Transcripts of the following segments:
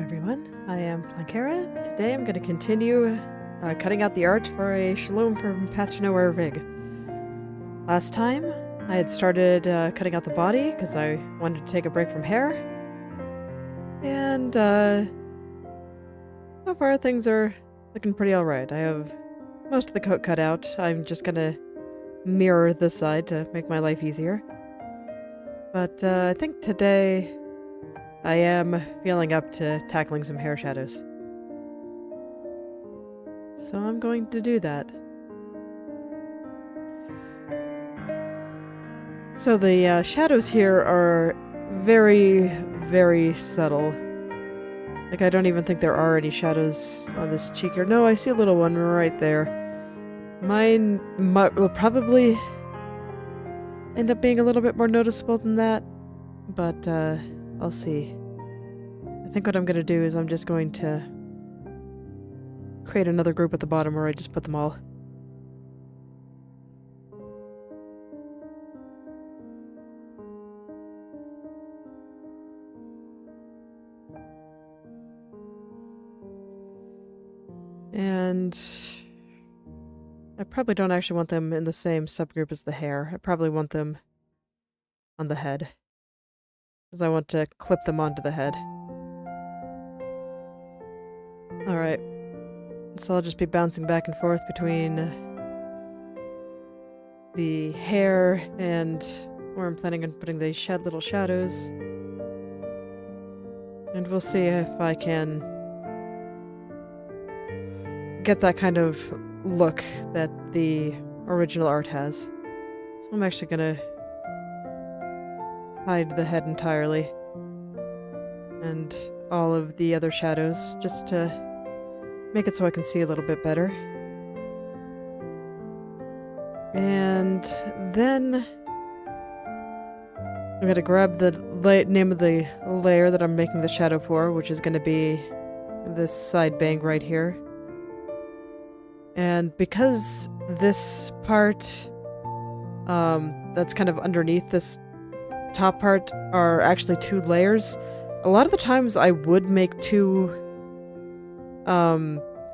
everyone, I am Plankera. Today I'm going to continue cutting out the art for a Shalom from Path to Nowhere rig. Last time I had started cutting out the body because I wanted to take a break from hair. And so far things are looking pretty alright. I have most of the coat cut out. I'm just going to mirror this side to make my life easier. But I think today I am feeling up to tackling some hair shadows. So I'm going to do that. So the shadows here are very, very subtle. Like, I don't even think there are any shadows on this cheek here. No, I see a little one right there. Mine will probably end up being a little bit more noticeable than that, but I'll see. I think what I'm going to do is I'm just going to create another group at the bottom where I just put them all. And I probably don't actually want them in the same subgroup as the hair. I probably want them on the head, because I want to clip them onto the head. Alright, so I'll just be bouncing back and forth between the hair and where I'm planning on putting the little shadows. And we'll see if I can get that kind of look that the original art has. So I'm actually gonna hide the head entirely and all of the other shadows just to make it so I can see a little bit better. And then I'm gonna grab the name of the layer that I'm making the shadow for, which is gonna be this side bang right here. And because this part that's kind of underneath this top part are actually two layers, a lot of the times I would make two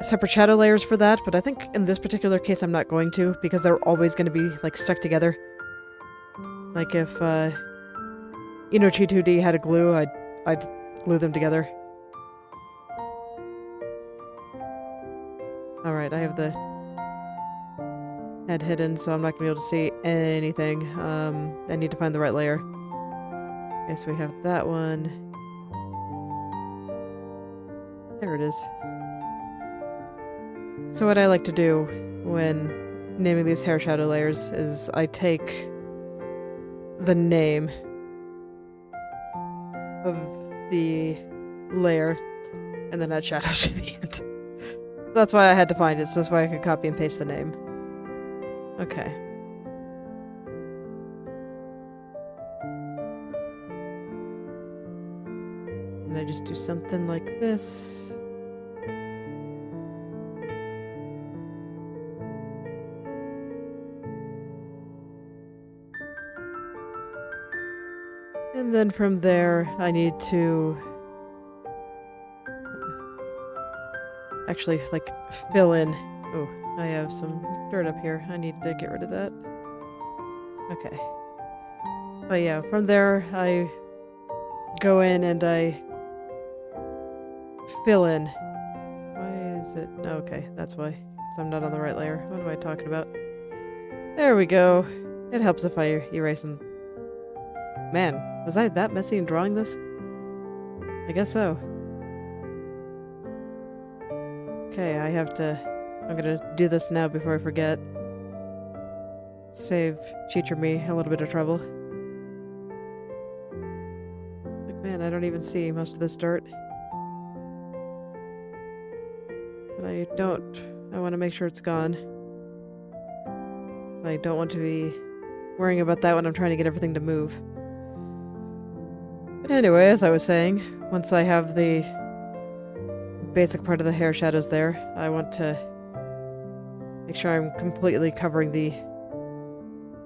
separate shadow layers for that, but I think in this particular case I'm not going to, because they're always going to be like stuck together. Like if Inochi 2D had a glue, I'd glue them together. Alright, I have the head hidden, so I'm not going to be able to see anything. I need to find the right layer. Okay, so we have that one. There it is. So what I like to do when naming these hair shadow layers is I take the name of the layer and then add shadows to the end. That's why I had to find it, so that's why I could copy and paste the name. Okay. And I just do something like this. And then from there, I need to actually, like, fill in. Oh, I have some dirt up here. I need to get rid of that. Okay. But yeah, from there, I go in and I fill in. Why is it? Oh, okay, that's why. Because I'm not on the right layer. What am I talking about? There we go. It helps if I erase them. Man, was I that messy in drawing this? I guess so. Okay, I'm gonna do this now before I forget. Save future me a little bit of trouble. Like, man, I don't even see most of this dirt. But I want to make sure it's gone. I don't want to be worrying about that when I'm trying to get everything to move. But anyway, as I was saying, once I have the basic part of the hair shadows there, I want to make sure I'm completely covering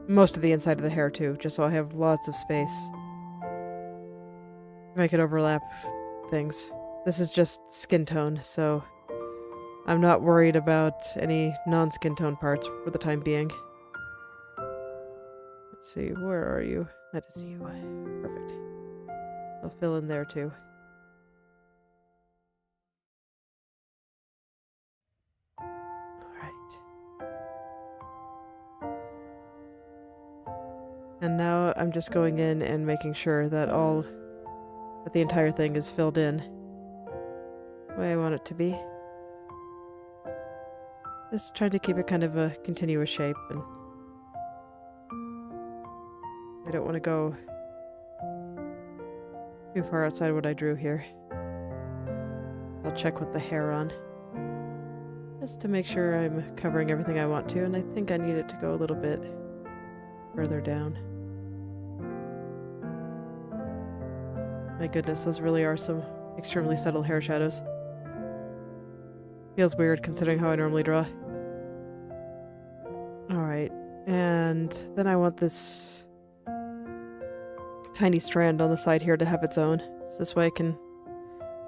most of the inside of the hair too, just so I have lots of space to make it overlap things. This is just skin tone, so I'm not worried about any non-skin tone parts for the time being. Let's see, where are you? That is you. Perfect. I'll fill in there too. Alright. And now I'm just going in and making sure that the entire thing is filled in the way I want it to be. Just trying to keep it kind of a continuous shape, and I don't want to go too far outside what I drew here. I'll check with the hair on, just to make sure I'm covering everything I want to, and I think I need it to go a little bit further down. My goodness, those really are some extremely subtle hair shadows. Feels weird considering how I normally draw. Alright, and then I want this tiny strand on the side here to have its own. So this way I can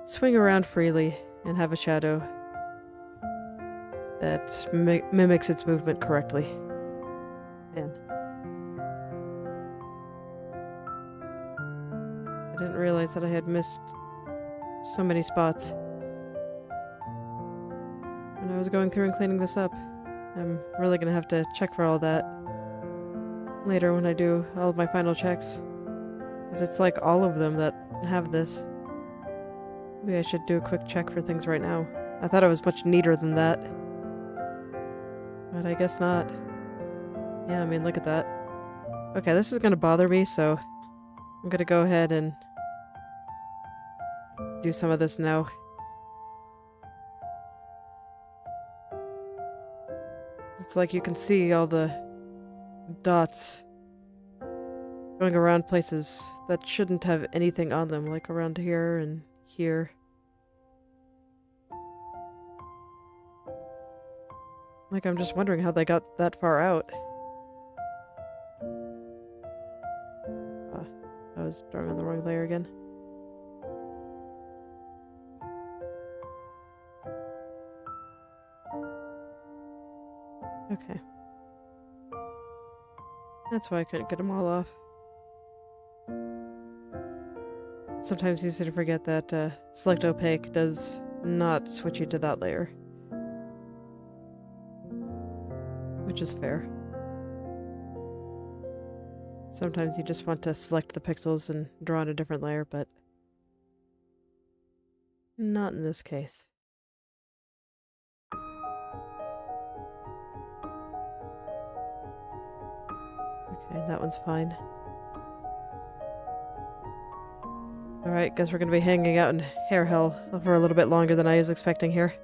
swing around freely and have a shadow that mimics its movement correctly. Man. I didn't realize that I had missed so many spots when I was going through and cleaning this up. I'm really gonna have to check for all that later when I do all of my final checks. Because it's like all of them that have this. Maybe I should do a quick check for things right now. I thought it was much neater than that. But I guess not. Yeah, I mean, look at that. Okay, this is gonna bother me, so I'm gonna go ahead and do some of this now. It's like you can see all the dots going around places that shouldn't have anything on them, like around here and here. Like, I'm just wondering how they got that far out. I was drawing on the wrong layer again. Okay. That's why I couldn't get them all off. Sometimes it's easy to forget that Select Opaque does not switch you to that layer. Which is fair. Sometimes you just want to select the pixels and draw on a different layer, but not in this case. Okay, that one's fine. Alright, guess we're gonna be hanging out in hair hell for a little bit longer than I was expecting here.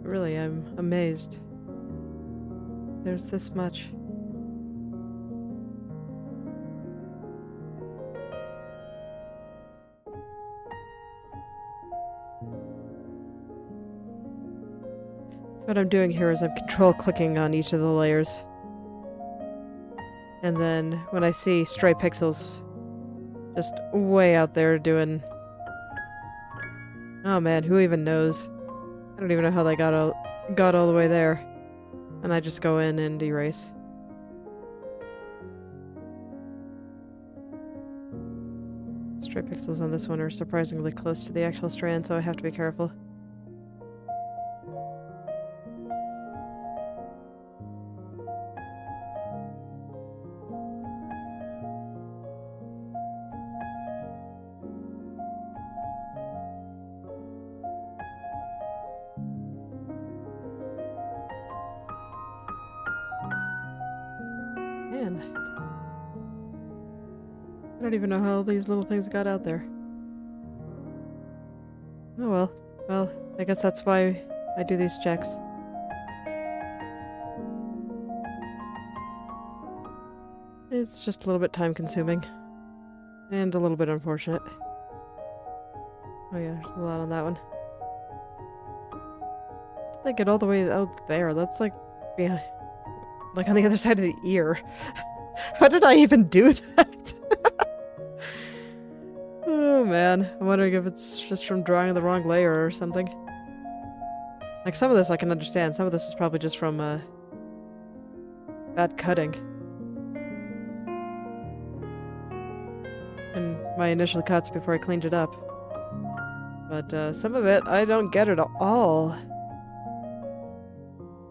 Really, I'm amazed. There's this much. So what I'm doing here is I'm control clicking on each of the layers. And then when I see stray pixels just way out there doing... Oh man, who even knows? I don't even know how they got all the way there. And I just go in and erase. Stray pixels on this one are surprisingly close to the actual strand, so I have to be careful. Man. I don't even know how these little things got out there. Oh well. Well, I guess that's why I do these checks. It's just a little bit time consuming. And a little bit unfortunate. Oh yeah, there's a lot on that one. Did they get all the way out there? That's like behind, like on the other side of the ear. How did I even do that? man. I'm wondering if it's just from drawing the wrong layer or something. Like, some of this I can understand. Some of this is probably just from, bad cutting. And my initial cuts before I cleaned it up. But, some of it, I don't get at all.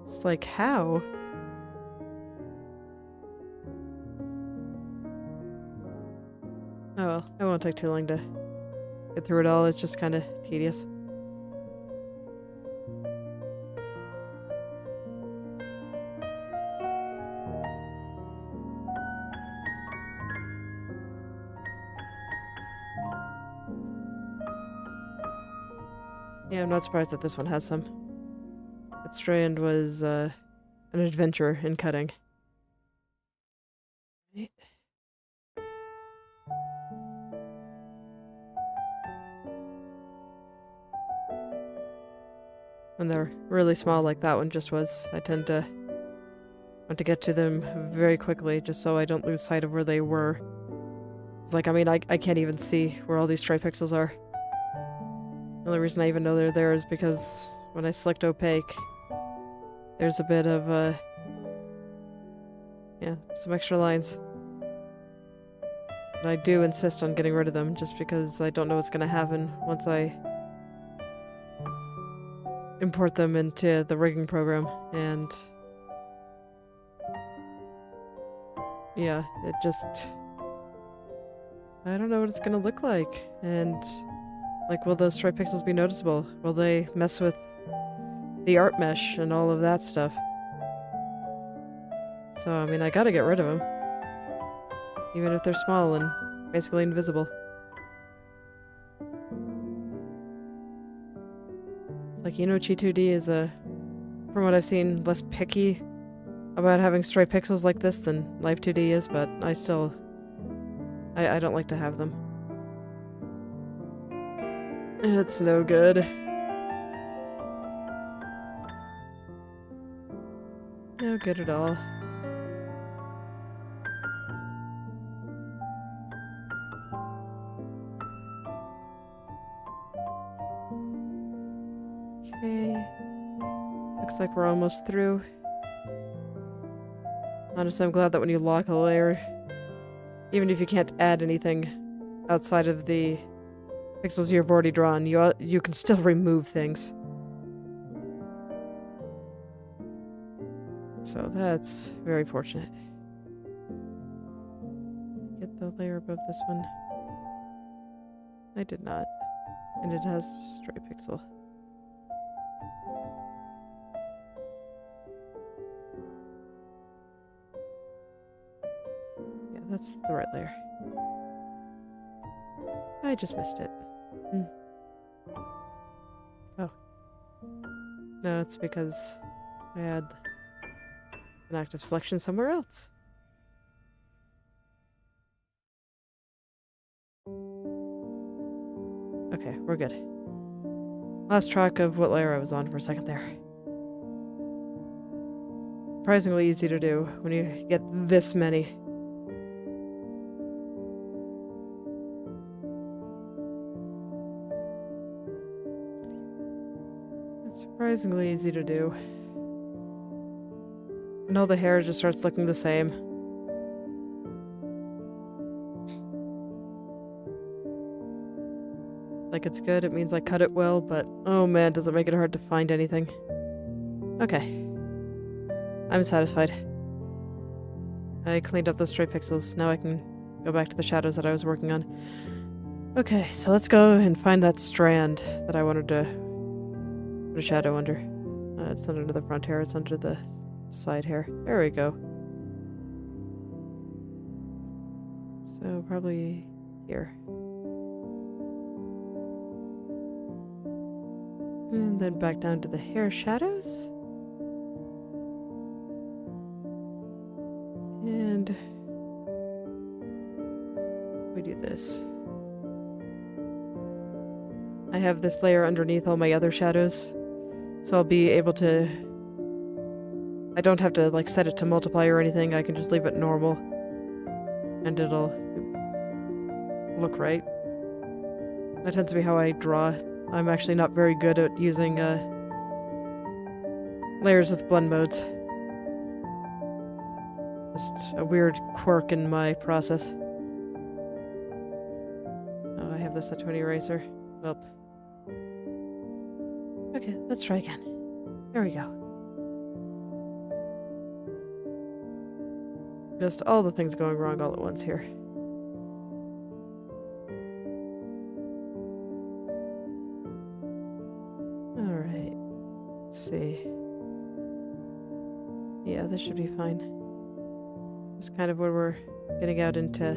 It's like, how? Oh well, it won't take too long to get through it all. It's just kind of tedious. Yeah, I'm not surprised that this one has some. That strand was an adventure in cutting. Right. When they're really small like that one just was, I tend to want to get to them very quickly just so I don't lose sight of where they were. It's like, I mean, I can't even see where all these stray pixels are. The only reason I even know they're there is because when I select opaque, there's a bit of, yeah, some extra lines. But I do insist on getting rid of them just because I don't know what's going to happen once I import them into the rigging program, and yeah, it just, I don't know what it's gonna look like, and like, will those stray pixels be noticeable? Will they mess with the art mesh and all of that stuff? So, I mean, I gotta get rid of them, even if they're small and basically invisible. Like, Chi 2D is from what I've seen, less picky about having stray pixels like this than Live 2D is, but I still, I don't like to have them. It's no good. No good at all. Okay. Looks like we're almost through. Honestly, I'm glad that when you lock a layer, even if you can't add anything outside of the pixels you've already drawn, you can still remove things. So that's very fortunate. Get the layer above this one. I did not. And it has stray pixel. Yeah, that's the right layer. I just missed it. Oh. No, it's because I had an active selection somewhere else. Okay, we're good. Lost track of what layer I was on for a second there. Surprisingly easy to do when you get this many. It's surprisingly easy to do. And all the hair just starts looking the same. Like, it's good, it means I cut it well, but oh man, does it make it hard to find anything. Okay. I'm satisfied. I cleaned up those stray pixels. Now I can go back to the shadows that I was working on. Okay, so let's go and find that strand that I wanted to put a shadow under. It's not under the front hair, it's under the side hair. There we go. So probably here. And then back down to the hair shadows. And we do this. I have this layer underneath all my other shadows, so I'll be able to, I don't have to like set it to multiply or anything. I can just leave it normal and it'll look right. That tends to be how I draw. I'm actually not very good at using layers with blend modes. Just a weird quirk in my process. Oh, I have this at 20 eraser. Well. Okay, let's try again. There we go. Just all the things going wrong all at once here. Alright. Let's see. Yeah, this should be fine. This is kind of where we're getting out into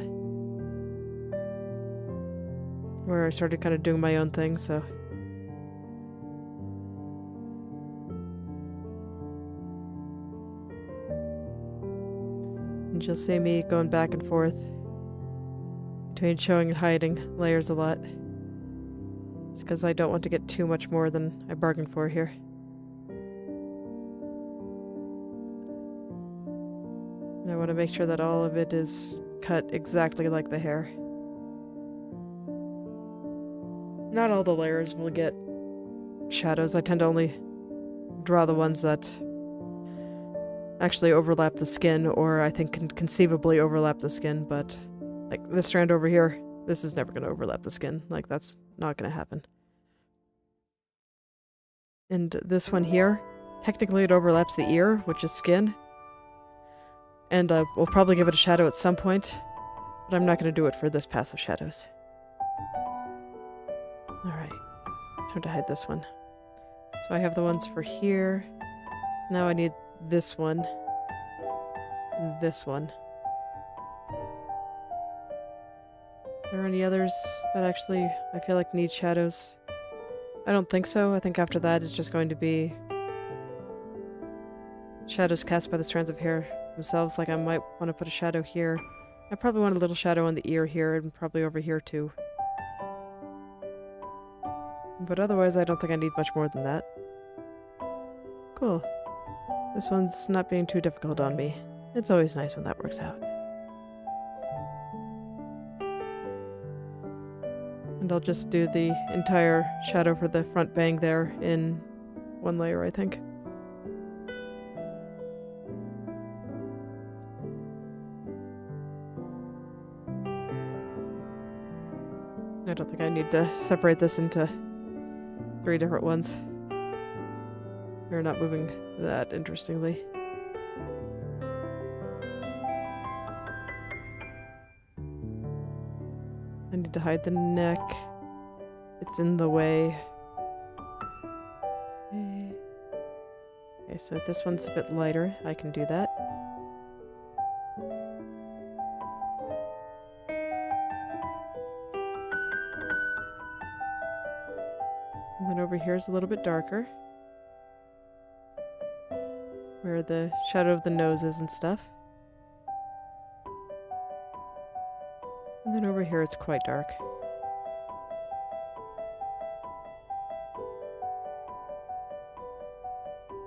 where I started kind of doing my own thing, so. And you'll see me going back and forth between showing and hiding layers a lot. It's because I don't want to get too much more than I bargained for here. And I want to make sure that all of it is cut exactly like the hair. Not all the layers will get shadows. I tend to only draw the ones that actually overlap the skin, or I think can conceivably overlap the skin, but like this strand over here, this is never going to overlap the skin. Like, that's not going to happen. And this one here, technically it overlaps the ear, which is skin. And we'll probably give it a shadow at some point, but I'm not going to do it for this pass of shadows. Alright, time to hide this one. So I have the ones for here. So now I need this one. And this one. Are there any others that actually I feel like need shadows? I don't think so. I think after that it's just going to be shadows cast by the strands of hair themselves. Like I might want to put a shadow here. I probably want a little shadow on the ear here and probably over here too. But otherwise I don't think I need much more than that. Cool. This one's not being too difficult on me. It's always nice when that works out. And I'll just do the entire shadow for the front bang there in one layer, I think. I don't think I need to separate this into 3 different ones. They're not moving that interestingly. I need to hide the neck. It's in the way. Okay, so this one's a bit lighter. I can do that. And then over here is a little bit darker, where the shadow of the nose is and stuff. And then over here it's quite dark.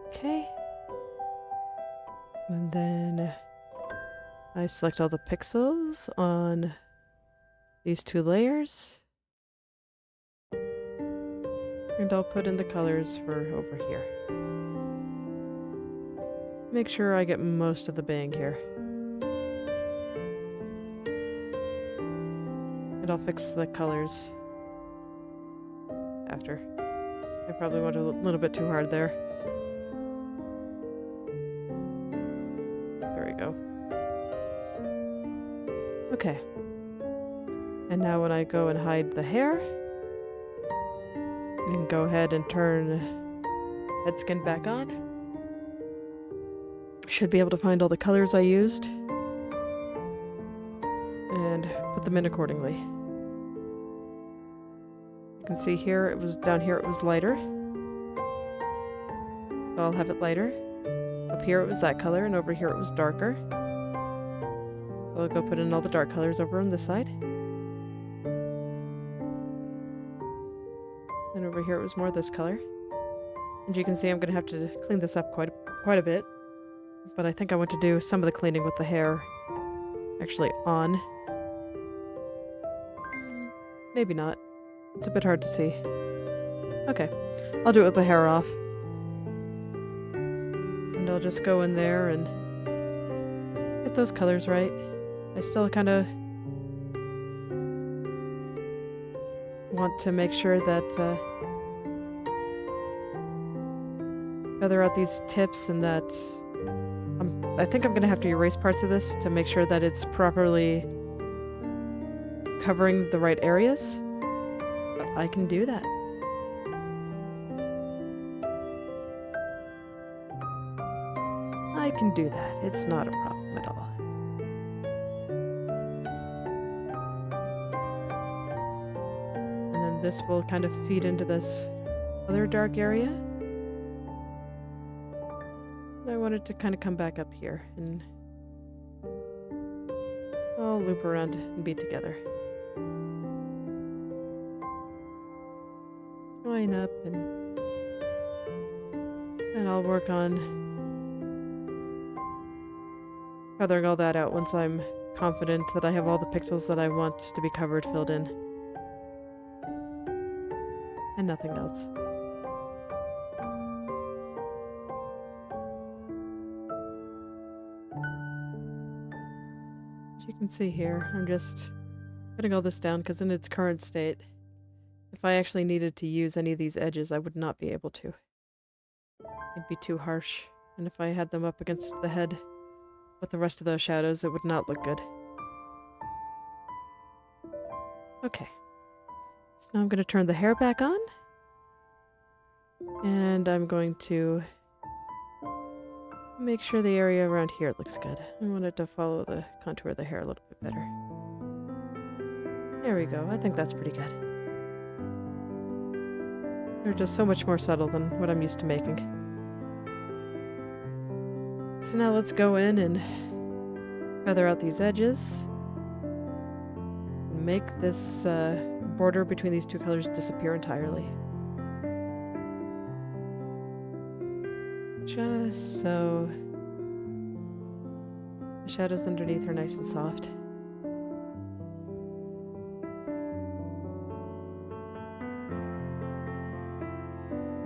Okay. And then I select all the pixels on these 2 layers. And I'll put in the colors for over here. Make sure I get most of the bang here. And I'll fix the colors after. I probably went a little bit too hard there. There we go. Okay. And now when I go and hide the hair, you can go ahead and turn head skin back on. Should be able to find all the colors I used and put them in accordingly. You can see here it was down here it was lighter, so I'll have it lighter. Up here it was that color, and over here it was darker. So I'll go put in all the dark colors over on this side. And over here it was more this color. And you can see I'm going to have to clean this up quite a bit. But I think I want to do some of the cleaning with the hair actually on. Maybe not. It's a bit hard to see. Okay, I'll do it with the hair off. And I'll just go in there and get those colors right. I still kind of want to make sure that feather out these tips and that I think I'm going to have to erase parts of this to make sure that it's properly covering the right areas. But I can do that. I can do that. It's not a problem at all. And then this will kind of feed into this other dark area. And I wanted to kind of come back up here and I'll loop around and be together. Join up and I'll work on feathering all that out once I'm confident that I have all the pixels that I want to be covered filled in. And nothing else. As you can see here, I'm just putting all this down because in its current state, if I actually needed to use any of these edges, I would not be able to. It'd be too harsh, and if I had them up against the head with the rest of those shadows, it would not look good. Okay. So now I'm going to turn the hair back on. And I'm going to make sure the area around here looks good. I want it to follow the contour of the hair a little bit better. There we go. I think that's pretty good. They're just so much more subtle than what I'm used to making. So now let's go in and feather out these edges. And make this border between these two colors disappear entirely. Just so the shadows underneath are nice and soft.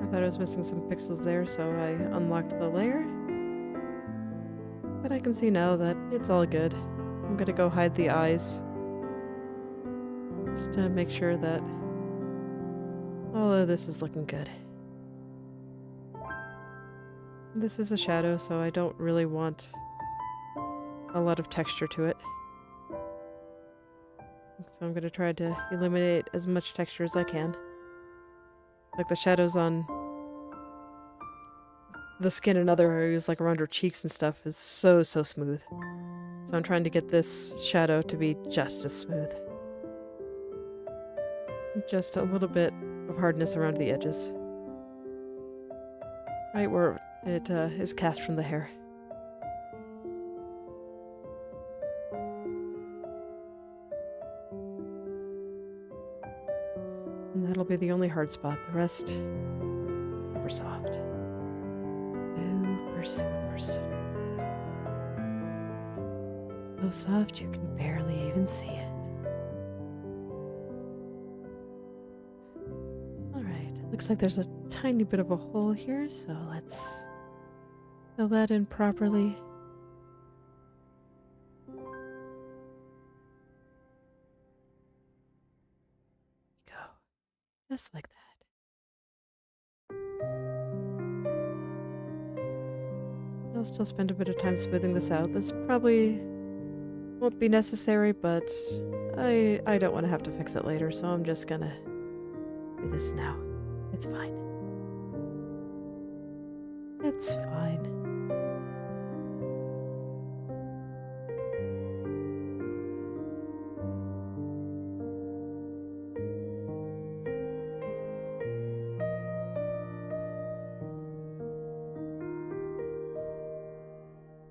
I thought I was missing some pixels there, so I unlocked the layer. But I can see now that it's all good. I'm gonna go hide the eyes. Just to make sure that all of this is looking good. This is a shadow, so I don't really want a lot of texture to it. So I'm gonna try to eliminate as much texture as I can. Like the shadows on the skin and other areas, like around her cheeks and stuff, is so smooth. So I'm trying to get this shadow to be just as smooth. Just a little bit of hardness around the edges. Right where it is cast from the hair. And that'll be the only hard spot. The rest, super soft. Super soft. So soft you can barely even see it. Alright, it looks like there's a tiny bit of a hole here, so let's fill that in properly. Go. Just like that. I'll still spend a bit of time smoothing this out. This probably won't be necessary, but I don't want to have to fix it later, so I'm just gonna do this now. It's fine. It's fine.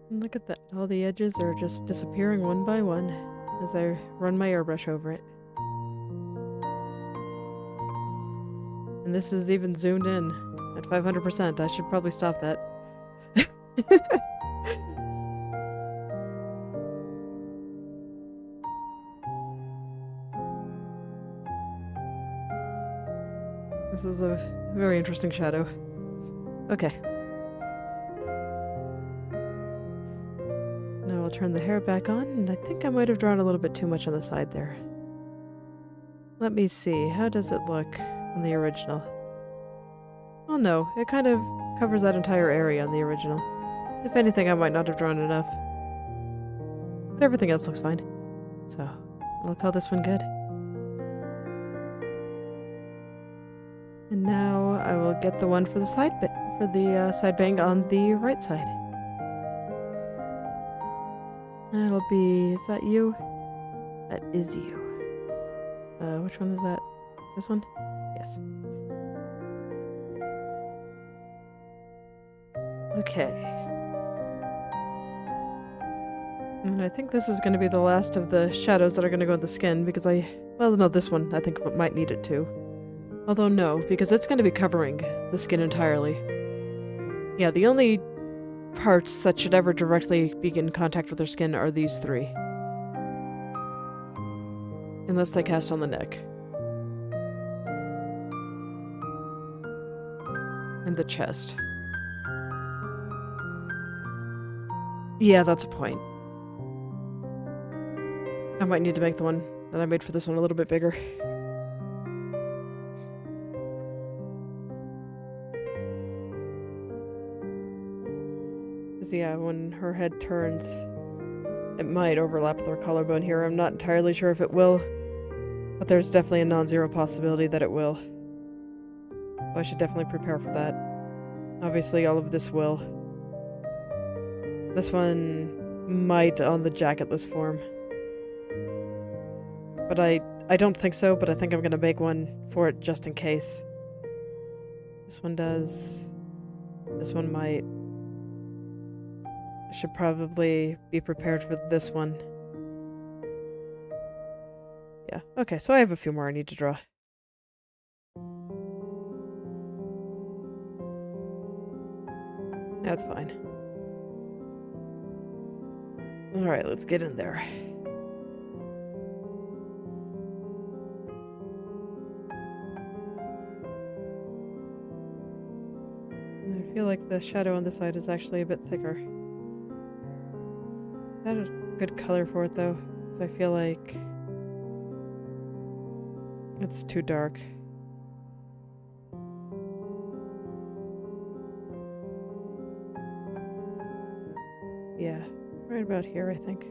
And look at that. All the edges are just disappearing one by one as I run my airbrush over it. And this is even zoomed in at 500%. I should probably stop that. This is a very interesting shadow. Okay. Now I'll turn the hair back on, and I think I might have drawn a little bit too much on the side there. Let me see, how does it look on the original? Oh no, it kind of covers that entire area on the original. If anything, I might not have drawn enough. But everything else looks fine. So, I'll call this one good. And now I will get the one for the side side bang on the right side. That'll be, is that you? That is you. Which one is that? This one? Yes. Okay. And I think this is going to be the last of the shadows that are going to go in the skin because well, no, this one I think might need it too. Although no, because it's going to be covering the skin entirely. Yeah, the only parts that should ever directly be in contact with their skin are these three. Unless they cast on the neck. And the chest. Yeah, that's a point. I might need to make the one that I made for this one a little bit bigger. Because yeah, when her head turns, it might overlap with her collarbone here. I'm not entirely sure if it will, but there's definitely a non-zero possibility that it will. So I should definitely prepare for that. Obviously, all of this will. This one might on the jacketless form. But I don't think so, but I think I'm going to make one for it just in case. This one does. This one might. I should probably be prepared for this one. Yeah, okay, so I have a few more I need to draw. That's fine. Alright, let's get in there. I feel like the shadow on this side is actually a bit thicker. Not a good color for it though, because I feel like it's too dark. Yeah, right about here, I think.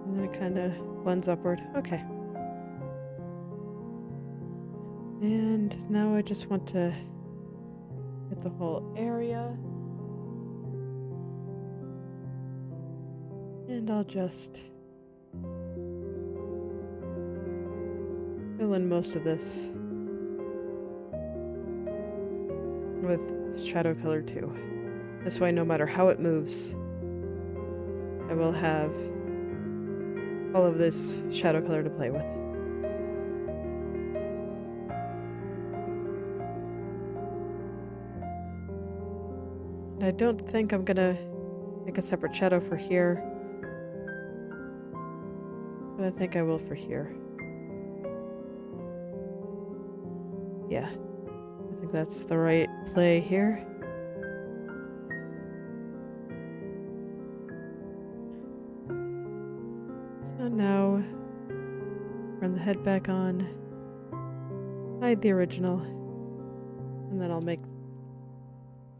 And then it kind of blends upward. Okay. And now I just want to get the whole area. And I'll just fill in most of this with shadow color too. This way, no matter how it moves, I will have all of this shadow color to play with. And I don't think I'm gonna make a separate shadow for here, but I think I will for here. Yeah, I think that's the right play here. So now, run the head back on, hide the original, and then I'll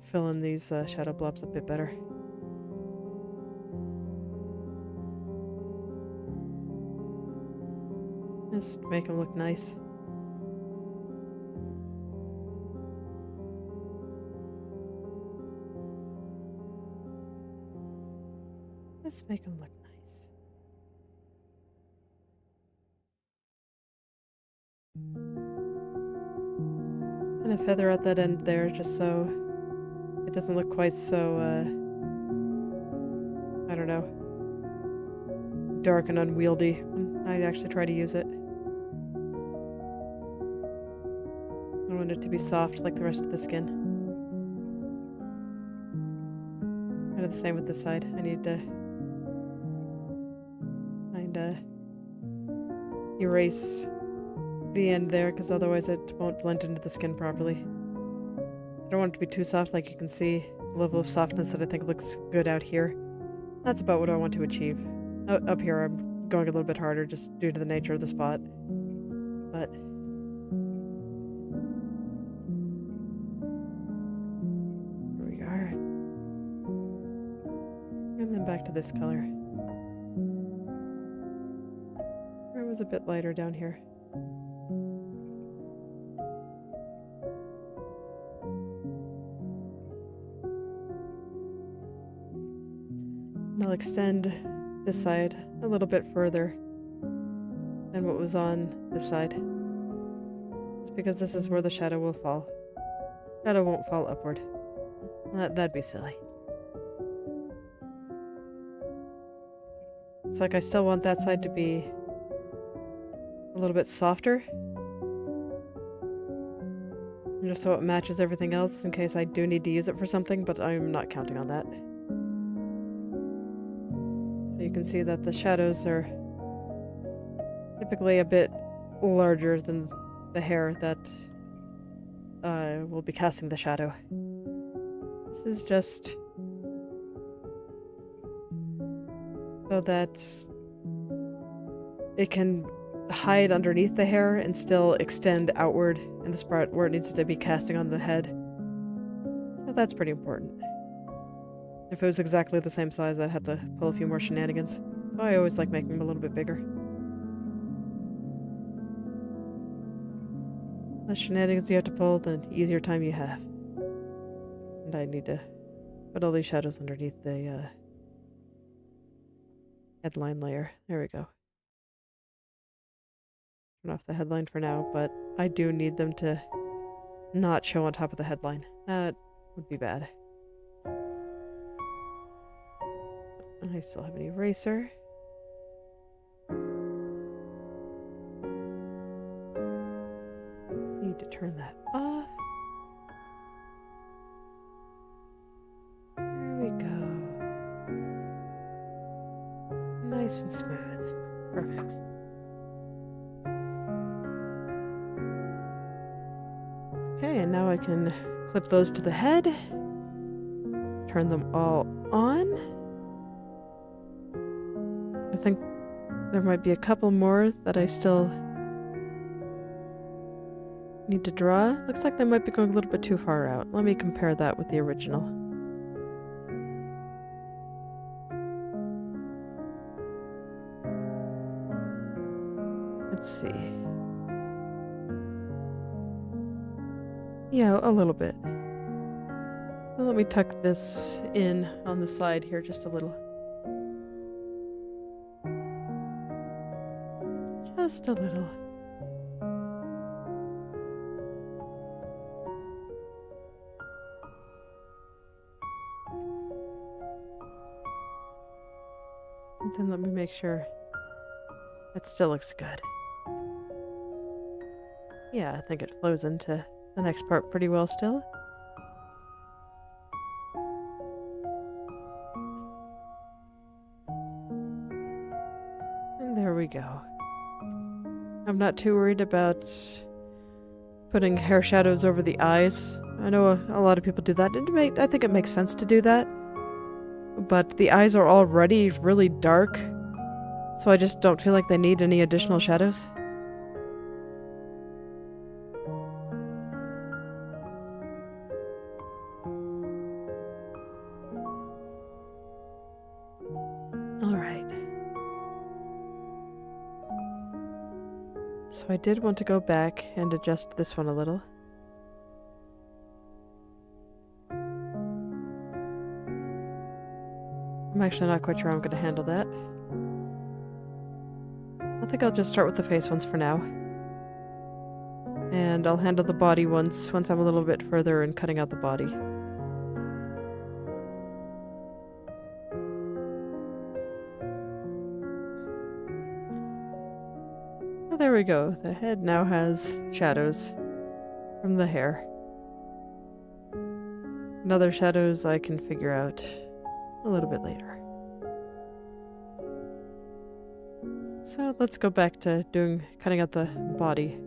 fill in these shadow blobs a bit better. Just make them look nice. Let's make them look nice. And a feather at that end there, just so it doesn't look quite so, I don't know, dark and unwieldy when I actually try to use it. I want it to be soft like the rest of the skin. I do the same with this side. I need to find erase the end there, because otherwise it won't blend into the skin properly. I don't want it to be too soft. Like you can see the level of softness that I think looks good out here. That's about what I want to achieve. Up here I'm going a little bit harder just due to the nature of the spot. But here we are. And then back to this color. It was a bit lighter down here. And I'll extend this side a little bit further than what was on this side. It's because this is where the shadow will fall. Shadow won't fall upward. That'd be silly. It's like I still want that side to be a little bit softer. Just so it matches everything else in case I do need to use it for something, but I'm not counting on that. So you can see that the shadows are typically a bit larger than the hair that will be casting the shadow. This is just so that it can hide underneath the hair and still extend outward in the spot where it needs to be casting on the head. So that's pretty important. If it was exactly the same size, I'd have to pull a few more shenanigans. So I always like making them a little bit bigger. The less shenanigans you have to pull, the easier time you have. And I need to put all these shadows underneath the headline layer. There we go. Turn off the headline for now, but I do need them to not show on top of the headline. That would be bad. I still have an eraser. Need to turn that off. There we go. Nice and smooth. Perfect. Okay, and now I can clip those to the head. Turn them all on. I think there might be a couple more that I still need to draw. Looks like they might be going a little bit too far out. Let me compare that with the original. Let's see. Yeah, a little bit. Well, let me tuck this in on the side here just a little. Just a little. And then let me make sure it still looks good. Yeah, I think it flows into the next part pretty well still. And there we go. I'm not too worried about putting hair shadows over the eyes. I know a lot of people do that, and I think it makes sense to do that. But the eyes are already really dark, so I just don't feel like they need any additional shadows. Alright. So I did want to go back and adjust this one a little. I'm actually not quite sure how I'm going to handle that. I think I'll just start with the face ones for now. And I'll handle the body once I'm a little bit further in cutting out the body. So there we go. The head now has shadows from the hair. And other shadows I can figure out a little bit later. So let's go back to cutting out the body.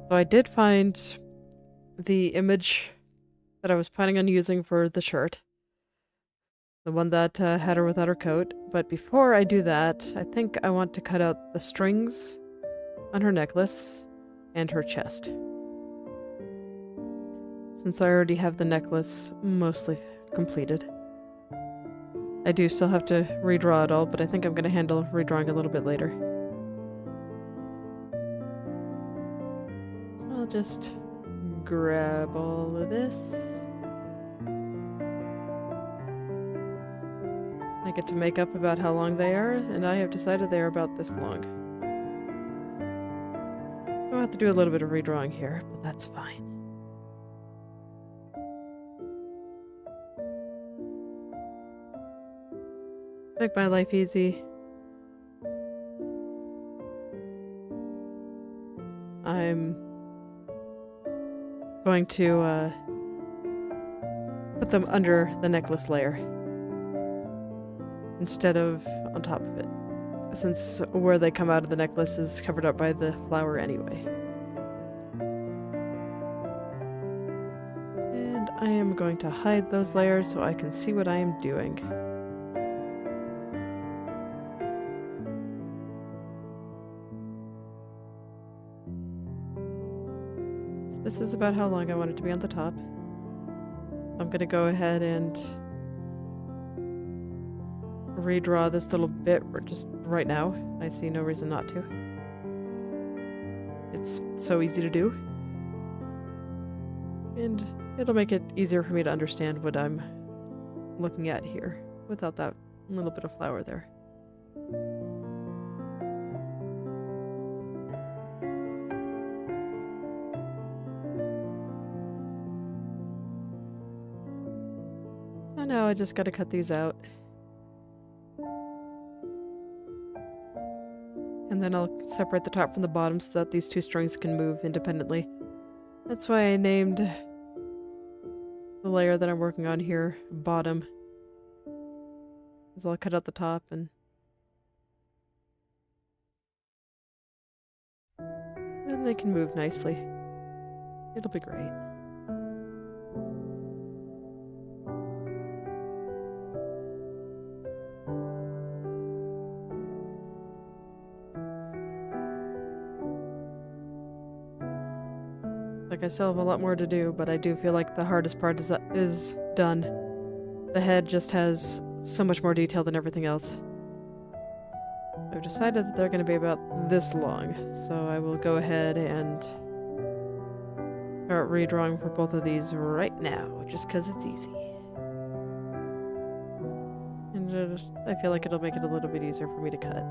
So I did find the image that I was planning on using for the shirt. The one that had her without her coat. But before I do that, I think I want to cut out the strings on her necklace and her chest. Since I already have the necklace mostly completed. I do still have to redraw it all, but I think I'm going to handle redrawing a little bit later. So I'll just grab all of this. I get to make up about how long they are, and I have decided they are about this long. So I'll have to do a little bit of redrawing here, but that's fine. Make my life easy. I'm going to put them under the necklace layer instead of on top of it, since where they come out of the necklace is covered up by the flower anyway. And I am going to hide those layers so I can see what I am doing. This is about how long I want it to be on the top. I'm gonna go ahead and redraw this little bit just right now. I see no reason not to. It's so easy to do. And it'll make it easier for me to understand what I'm looking at here without that little bit of flower there. So now I just gotta cut these out. And then I'll separate the top from the bottom so that these two strings can move independently. That's why I named the layer that I'm working on here bottom. Because I'll cut out the top and then they can move nicely. It'll be great. Like, I still have a lot more to do, but I do feel like the hardest part is done. The head just has so much more detail than everything else. I've decided that they're going to be about this long, so I will go ahead and start redrawing for both of these right now, just because it's easy. And I feel like it'll make it a little bit easier for me to cut.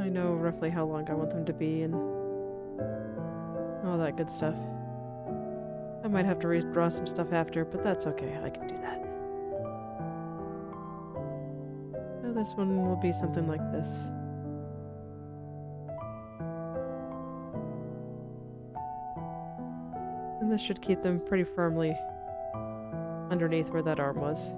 I know roughly how long I want them to be and all that good stuff. I might have to redraw some stuff after, but that's okay. I can do that. So this one will be something like this. And this should keep them pretty firmly underneath where that arm was.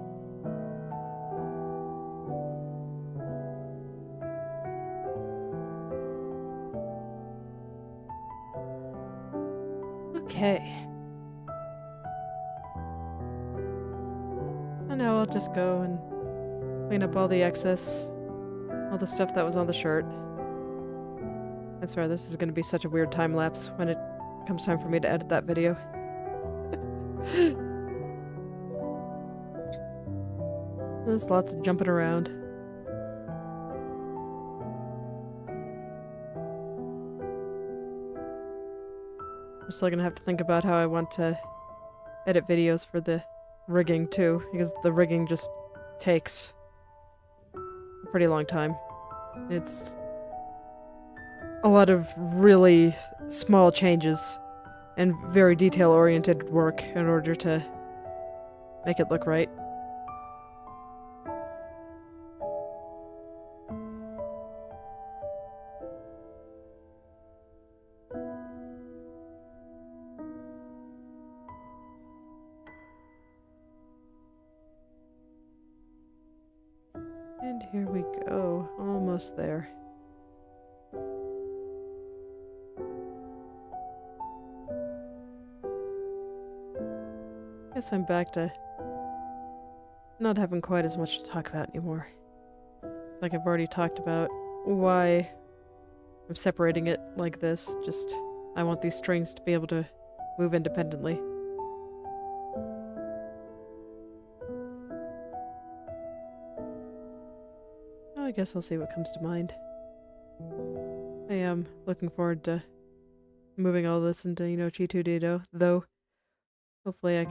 Okay. So now I'll just go and clean up all the excess, all the stuff that was on the shirt. I swear this is going to be such a weird time lapse when it comes time for me to edit that video. There's lots of jumping around. I'm still gonna have to think about how I want to edit videos for the rigging too, because the rigging just takes a pretty long time. It's a lot of really small changes and very detail-oriented work in order to make it look right. And here we go. Almost there. Guess I'm back to not having quite as much to talk about anymore. Like I've already talked about why I'm separating it like this. Just, I want these strings to be able to move independently. Oh, I guess I'll see what comes to mind. I am looking forward to moving all this into, G2D, though hopefully I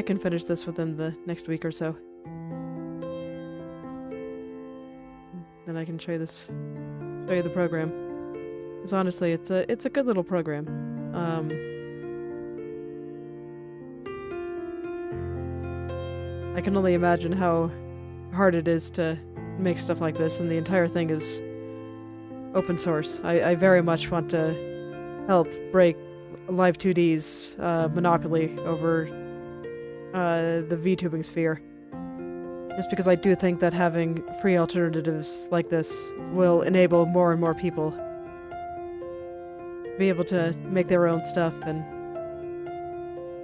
can finish this within the next week or so. Then I can show you the program. Because honestly, it's a good little program. I can only imagine how hard it is to make stuff like this, and the entire thing is open source. I very much want to help break Live 2D's monopoly over the VTubing sphere. Just because I do think that having free alternatives like this will enable more and more people to be able to make their own stuff, and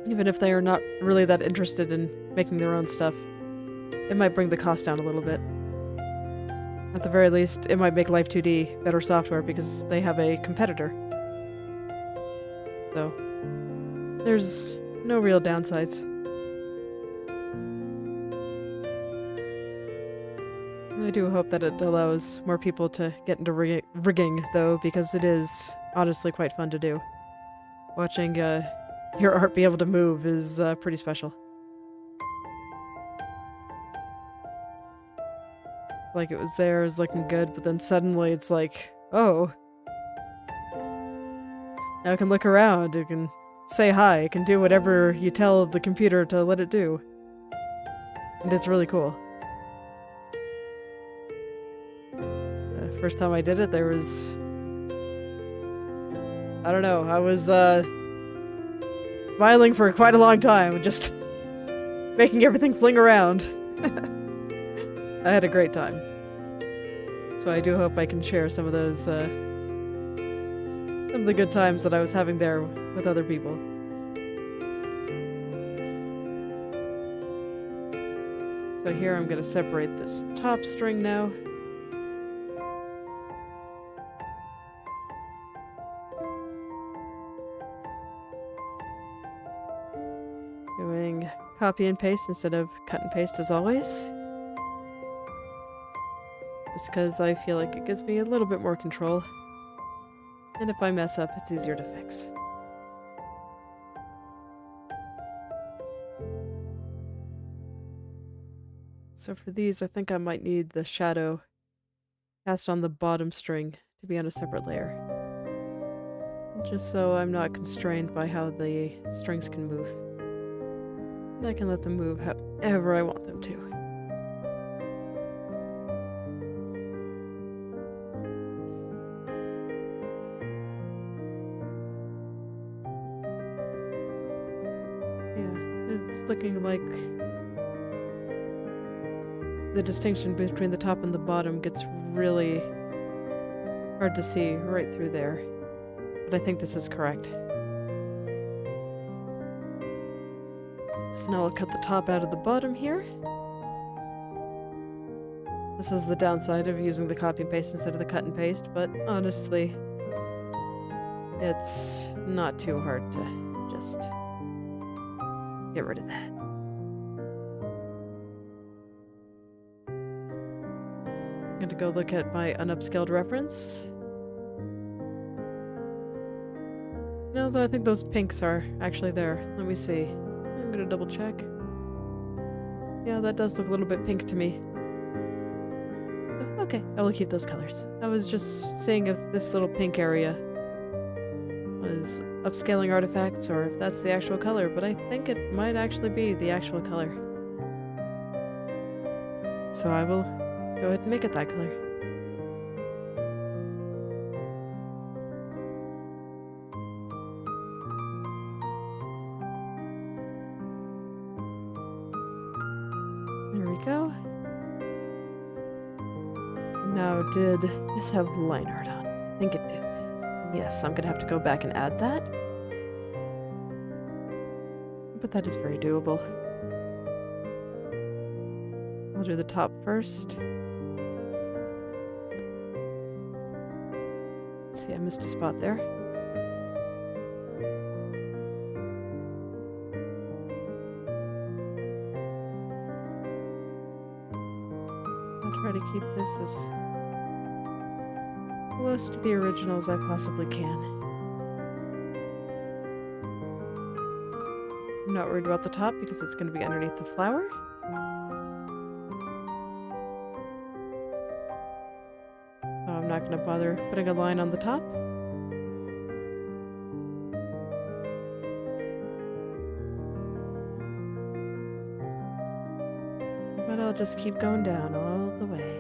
even if they are not really that interested in making their own stuff, it might bring the cost down a little bit. At the very least, it might make Live 2D better software because they have a competitor. So, there's no real downsides. I do hope that it allows more people to get into rigging, though, because it is honestly quite fun to do. Watching your art be able to move is pretty special. Like it was there, it was looking good, but then suddenly it's like, oh. Now I can look around, it can say hi, it can do whatever you tell the computer to let it do. And it's really cool. First time I did it, there was... I don't know, I was smiling for quite a long time, just making everything fling around. I had a great time. So I do hope I can share some of those, some of the good times that I was having there with other people. So here I'm going to separate this top string now. Doing copy and paste instead of cut and paste as always. Just because I feel like it gives me a little bit more control. And if I mess up, it's easier to fix. So for these, I think I might need the shadow cast on the bottom string to be on a separate layer. Just so I'm not constrained by how the strings can move. And I can let them move however I want them to. It's looking like the distinction between the top and the bottom gets really hard to see right through there. But I think this is correct. So now I'll cut the top out of the bottom here. This is the downside of using the copy and paste instead of the cut and paste, but honestly, it's not too hard to just get rid of that. I'm gonna go look at my unupscaled reference. No, I think those pinks are actually there. Let me see. I'm gonna double check. Yeah, that does look a little bit pink to me. Okay, I will keep those colors. I was just seeing if this little pink area was upscaling artifacts or if that's the actual color, but I think it might actually be the actual color. So I will go ahead and make it that color. There we go. Now, did this have line art on it? I think it did. Yes, I'm gonna have to go back and add that. But that is very doable. I'll do the top first. Let's see, I missed a spot there. I'll try to keep this as close to the original as I possibly can. I'm not worried about the top because it's going to be underneath the flower. So I'm not going to bother putting a line on the top. But I'll just keep going down all the way.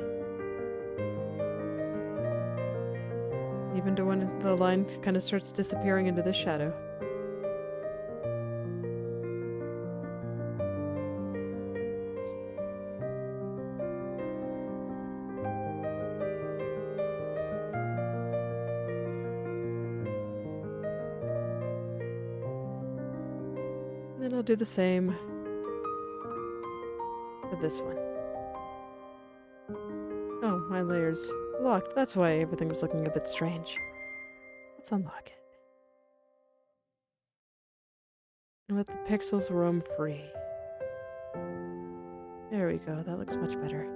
Even to when the line kind of starts disappearing into the shadow. Then I'll do the same for this one. Oh, my layer's locked. That's why everything was looking a bit strange. Let's unlock it. And let the pixels roam free. There we go. That looks much better.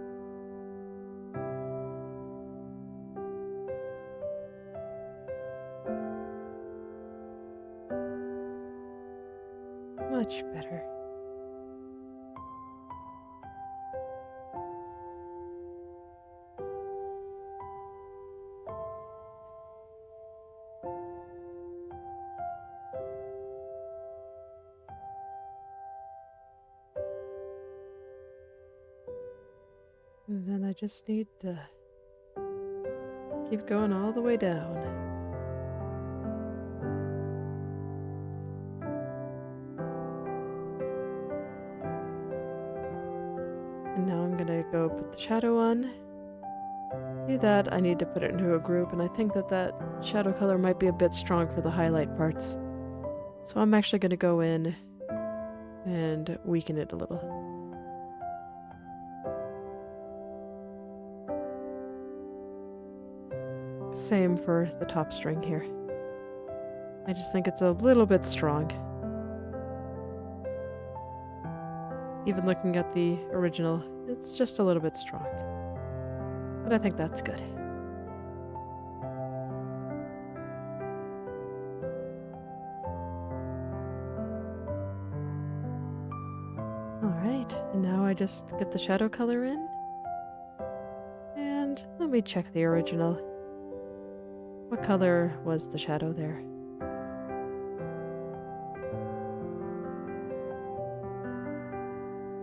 Much better. And then I just need to keep going all the way down. And now I'm gonna go put the shadow on. To do that, I need to put it into a group, and I think that that shadow color might be a bit strong for the highlight parts. So I'm actually gonna go in and weaken it a little. Same for the top string here. I just think it's a little bit strong. Even looking at the original, it's just a little bit strong. But I think that's good. Alright, and now I just get the shadow color in. And let me check the original. What color was the shadow there?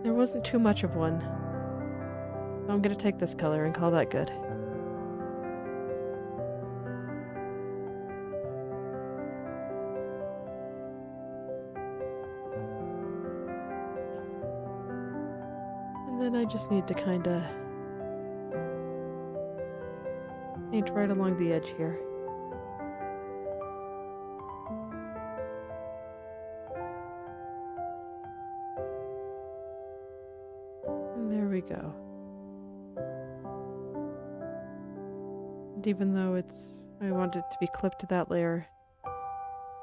There wasn't too much of one. So I'm gonna take this color and call that good. And then I just need to kinda paint right along the edge here. And there we go. And even though I want it to be clipped to that layer,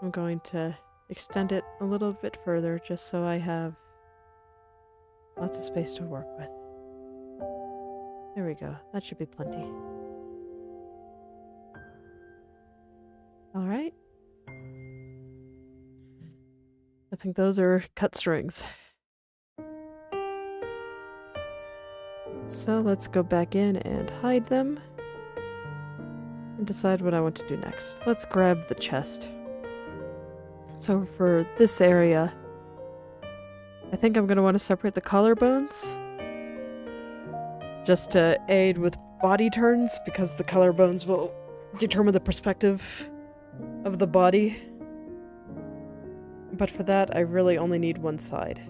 I'm going to extend it a little bit further just so I have lots of space to work with. There we go. That should be plenty. Alright. I think those are cut strings. So let's go back in and hide them and decide what I want to do next. Let's grab the chest. So for this area, I think I'm going to want to separate the collarbones just to aid with body turns, because the collarbones will determine the perspective of the body. But for that, I really only need one side.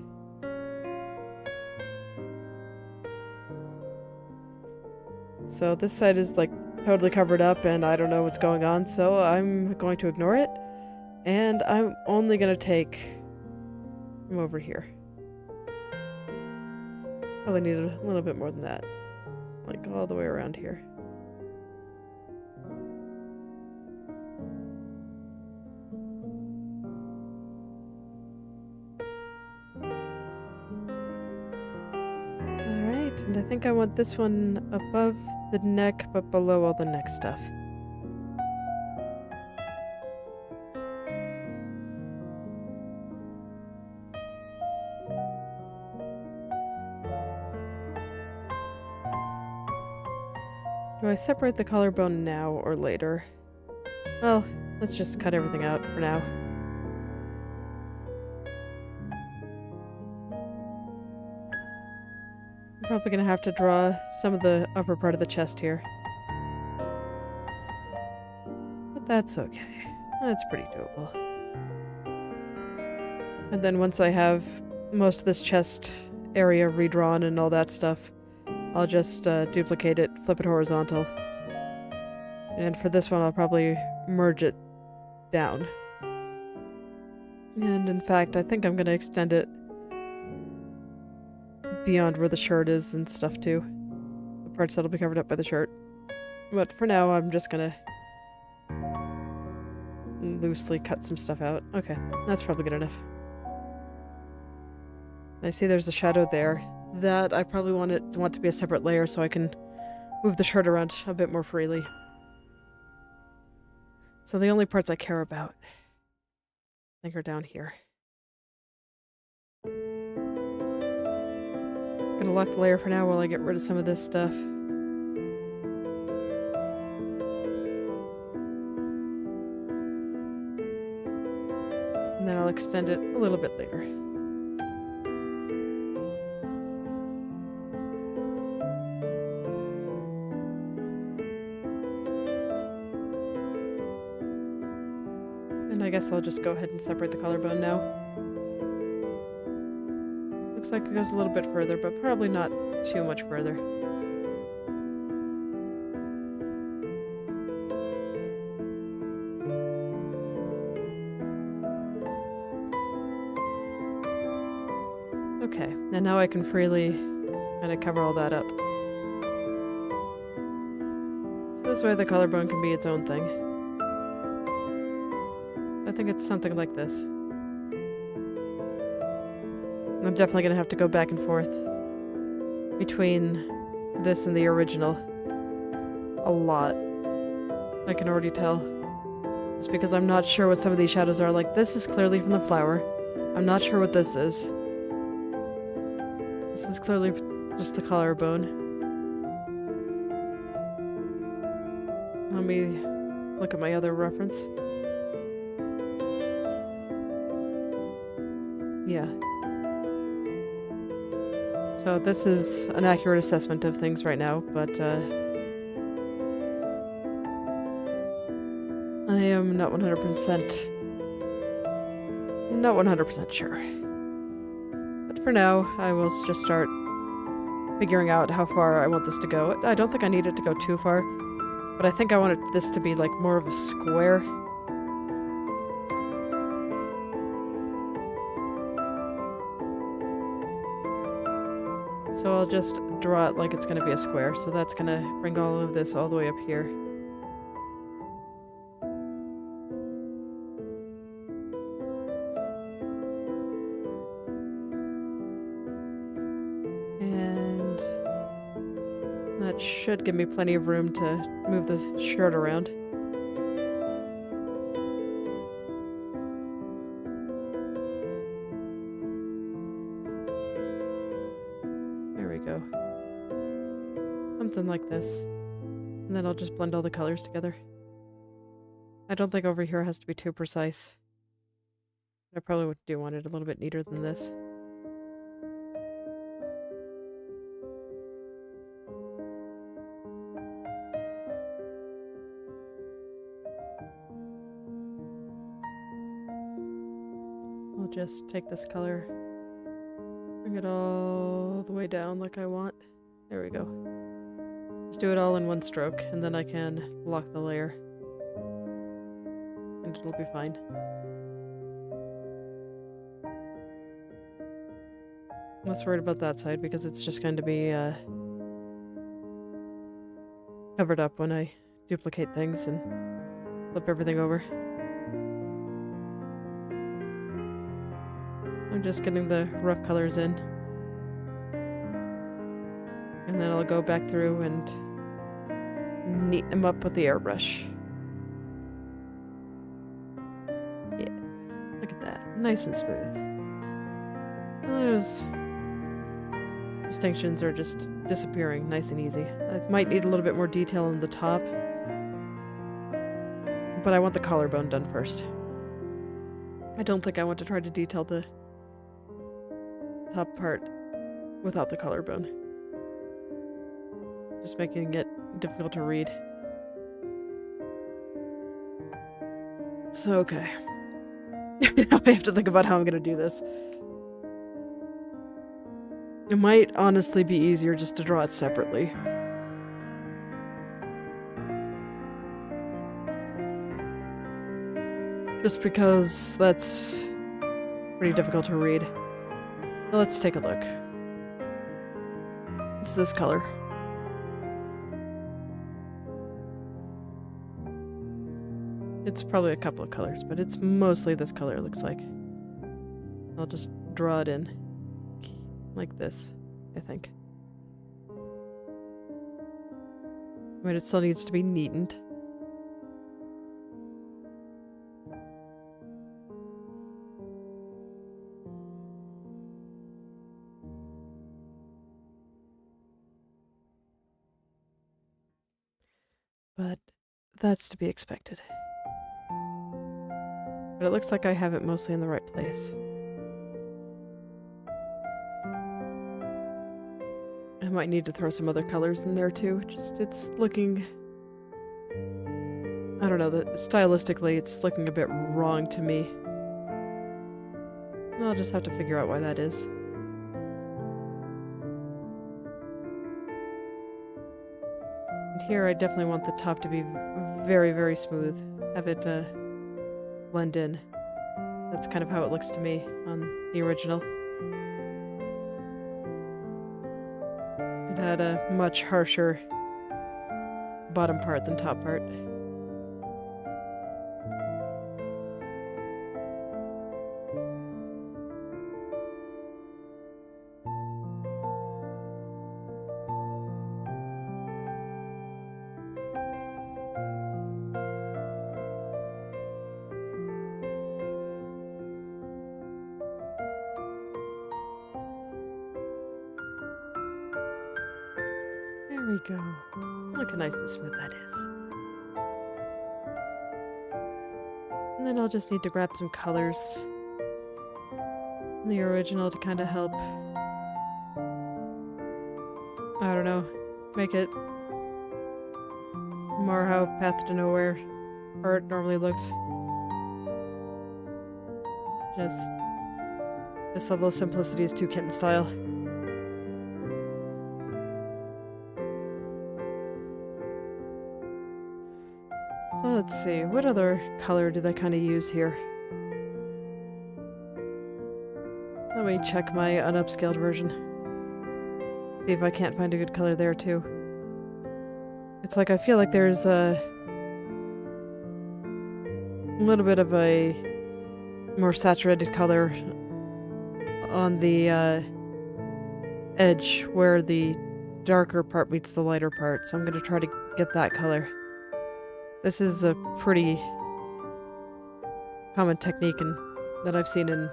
So this side is like totally covered up and I don't know what's going on, so I'm going to ignore it. And I'm only gonna take from over here. Probably need a little bit more than that. Like all the way around here. Alright, and I think I want this one above the neck but below all the neck stuff. Do I separate the collarbone now or later? Well, let's just cut everything out for now. I'm probably gonna have to draw some of the upper part of the chest here. But that's okay. That's pretty doable. And then once I have most of this chest area redrawn and all that stuff, I'll just duplicate it, flip it horizontal. And for this one, I'll probably merge it down. And in fact, I think I'm going to extend it beyond where the shirt is and stuff too. The parts that'll be covered up by the shirt. But for now, I'm just going to loosely cut some stuff out. Okay, that's probably good enough. I see there's a shadow there. That I probably want to be a separate layer so I can move the shirt around a bit more freely. So the only parts I care about, I think, are down here. Gonna lock the layer for now while I get rid of some of this stuff. And then I'll extend it a little bit later. And I guess I'll just go ahead and separate the collarbone now. Looks like it goes a little bit further, but probably not too much further. Okay, and now I can freely kind of cover all that up. So this way the collarbone can be its own thing. I think it's something like this. I'm definitely gonna have to go back and forth between this and the original a lot. I can already tell. It's because I'm not sure what some of these shadows are. Like, this is clearly from the flower. I'm not sure what this is. This is clearly just the collarbone. Let me look at my other reference. Yeah. So this is an accurate assessment of things right now, but I am not 100% sure. But for now, I will just start figuring out how far I want this to go. I don't think I need it to go too far, but I think I wanted this to be like more of a square. So I'll just draw it like it's going to be a square. So that's going to bring all of this all the way up here. And that should give me plenty of room to move the shirt around. Go. Something like this. And then I'll just blend all the colors together. I don't think over here has to be too precise. I probably do want it a little bit neater than this. I'll just take this color, bring it all the way down like I want. There we go. Just do it all in one stroke, and then I can lock the layer. And it'll be fine. I'm less worried about that side because it's just going to be covered up when I duplicate things and flip everything over. I'm just getting the rough colors in. And then I'll go back through and neaten them up with the airbrush. Yeah, look at that. Nice and smooth. Those distinctions are just disappearing nice and easy. I might need a little bit more detail on the top, but I want the collarbone done first. I don't think I want to try to detail the top part without the collarbone. Just making it difficult to read. So, okay. Now I have to think about how I'm going to do this. It might honestly be easier just to draw it separately. Just because that's pretty difficult to read. Well, let's take a look. It's this color. It's probably a couple of colors, but it's mostly this color, it looks like. I'll just draw it in. Like this, I think. But it still needs to be neatened. But that's to be expected. But it looks like I have it mostly in the right place. I might need to throw some other colors in there too. Just, it's looking... I don't know, stylistically it's looking a bit wrong to me. I'll just have to figure out why that is. And here I definitely want the top to be very, very smooth. Have it blend in. That's kind of how it looks to me on the original. It had a much harsher bottom part than top part. There we go. Look how nice and smooth that is. And then I'll just need to grab some colors in the original to kind of help, I don't know, make it more how Path to Nowhere art normally looks. Just this level of simplicity is too kitten style. So let's see, what other color do they kind of use here? Let me check my unupscaled version. See if I can't find a good color there too. It's like I feel like there's a little bit of a more saturated color on the edge where the darker part meets the lighter part, so I'm going to try to get that color. This is a pretty common technique that I've seen in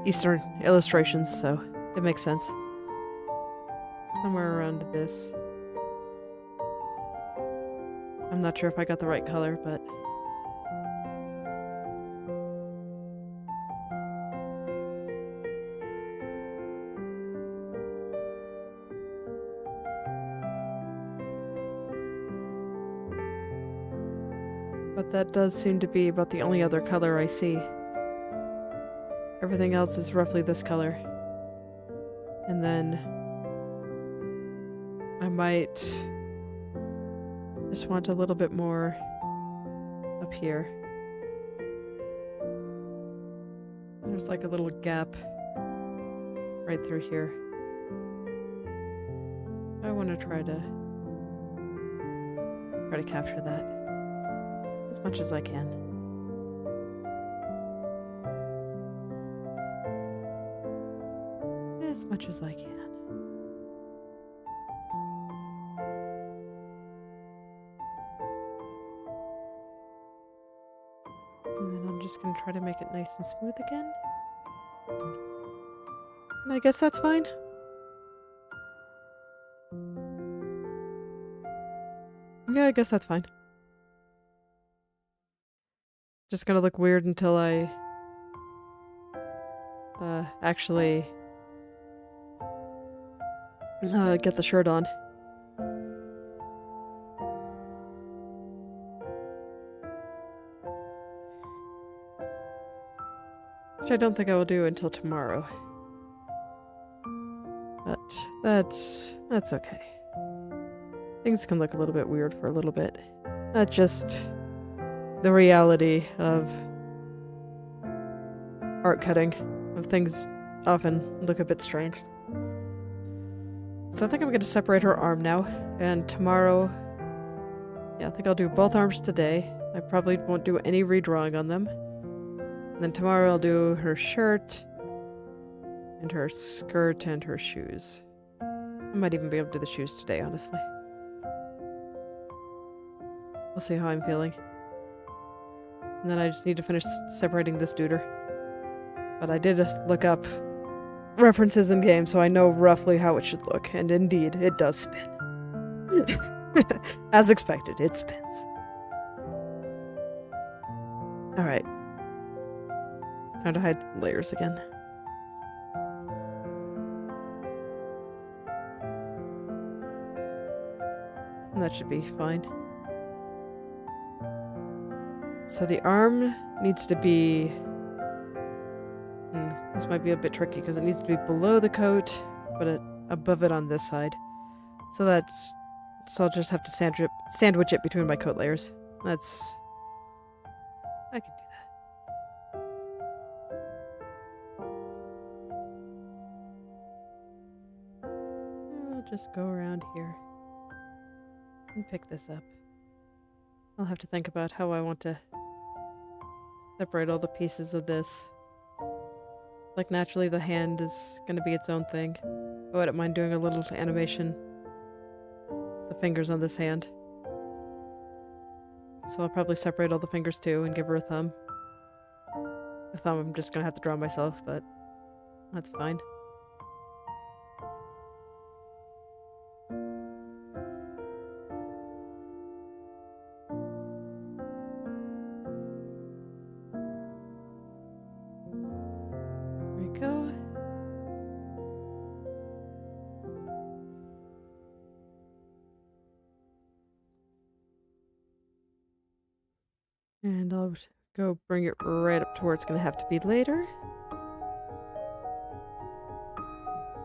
Eastern illustrations, so it makes sense. Somewhere around this. I'm not sure if I got the right color, but... But that does seem to be about the only other color I see. Everything else is roughly this color. And then I might just want a little bit more up here. There's like a little gap right through here. I want to try to capture that as much as I can. As much as I can. And then I'm just going to try to make it nice and smooth again. And I guess that's fine. Yeah, I guess that's fine. Just gonna look weird until I actually get the shirt on. Which I don't think I will do until tomorrow. But that's okay. Things can look a little bit weird for a little bit. That's just the reality of art cutting, of things often look a bit strange. So I think I'm going to separate her arm now, and tomorrow, yeah, I think I'll do both arms today. I probably won't do any redrawing on them. And then tomorrow I'll do her shirt, and her skirt, and her shoes. I might even be able to do the shoes today, honestly. We'll see how I'm feeling. And then I just need to finish separating this duder. But I did look up references in game, so I know roughly how it should look. And indeed, it does spin. As expected, it spins. Alright. Time to hide layers again. And that should be fine. So the arm needs to be... this might be a bit tricky because it needs to be below the coat, but above it on this side. So I'll just have to sandwich it between my coat layers. I can do that. I'll just go around here and pick this up. I'll have to think about how I want to separate all the pieces of this. Like, naturally the hand is going to be its own thing. I wouldn't mind doing a little animation. The fingers on this hand. So I'll probably separate all the fingers too and give her a thumb. The thumb I'm just going to have to draw myself, but that's fine. And I'll go bring it right up to where it's going to have to be later.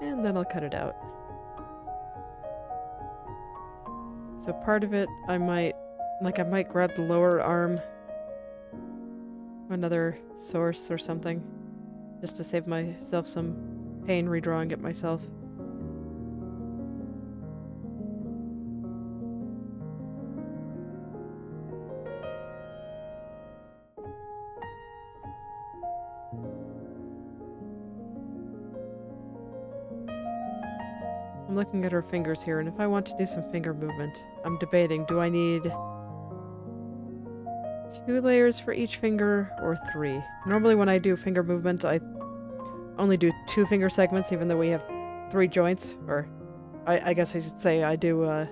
And then I'll cut it out. So part of it, I might grab the lower arm, another source or something, just to save myself some pain redrawing it myself. I'm looking at her fingers here, and if I want to do some finger movement, I'm debating, do I need 2 layers for each finger or 3? Normally when I do finger movement, I only do 2 finger segments, even though we have 3 joints, or I guess I should say I do it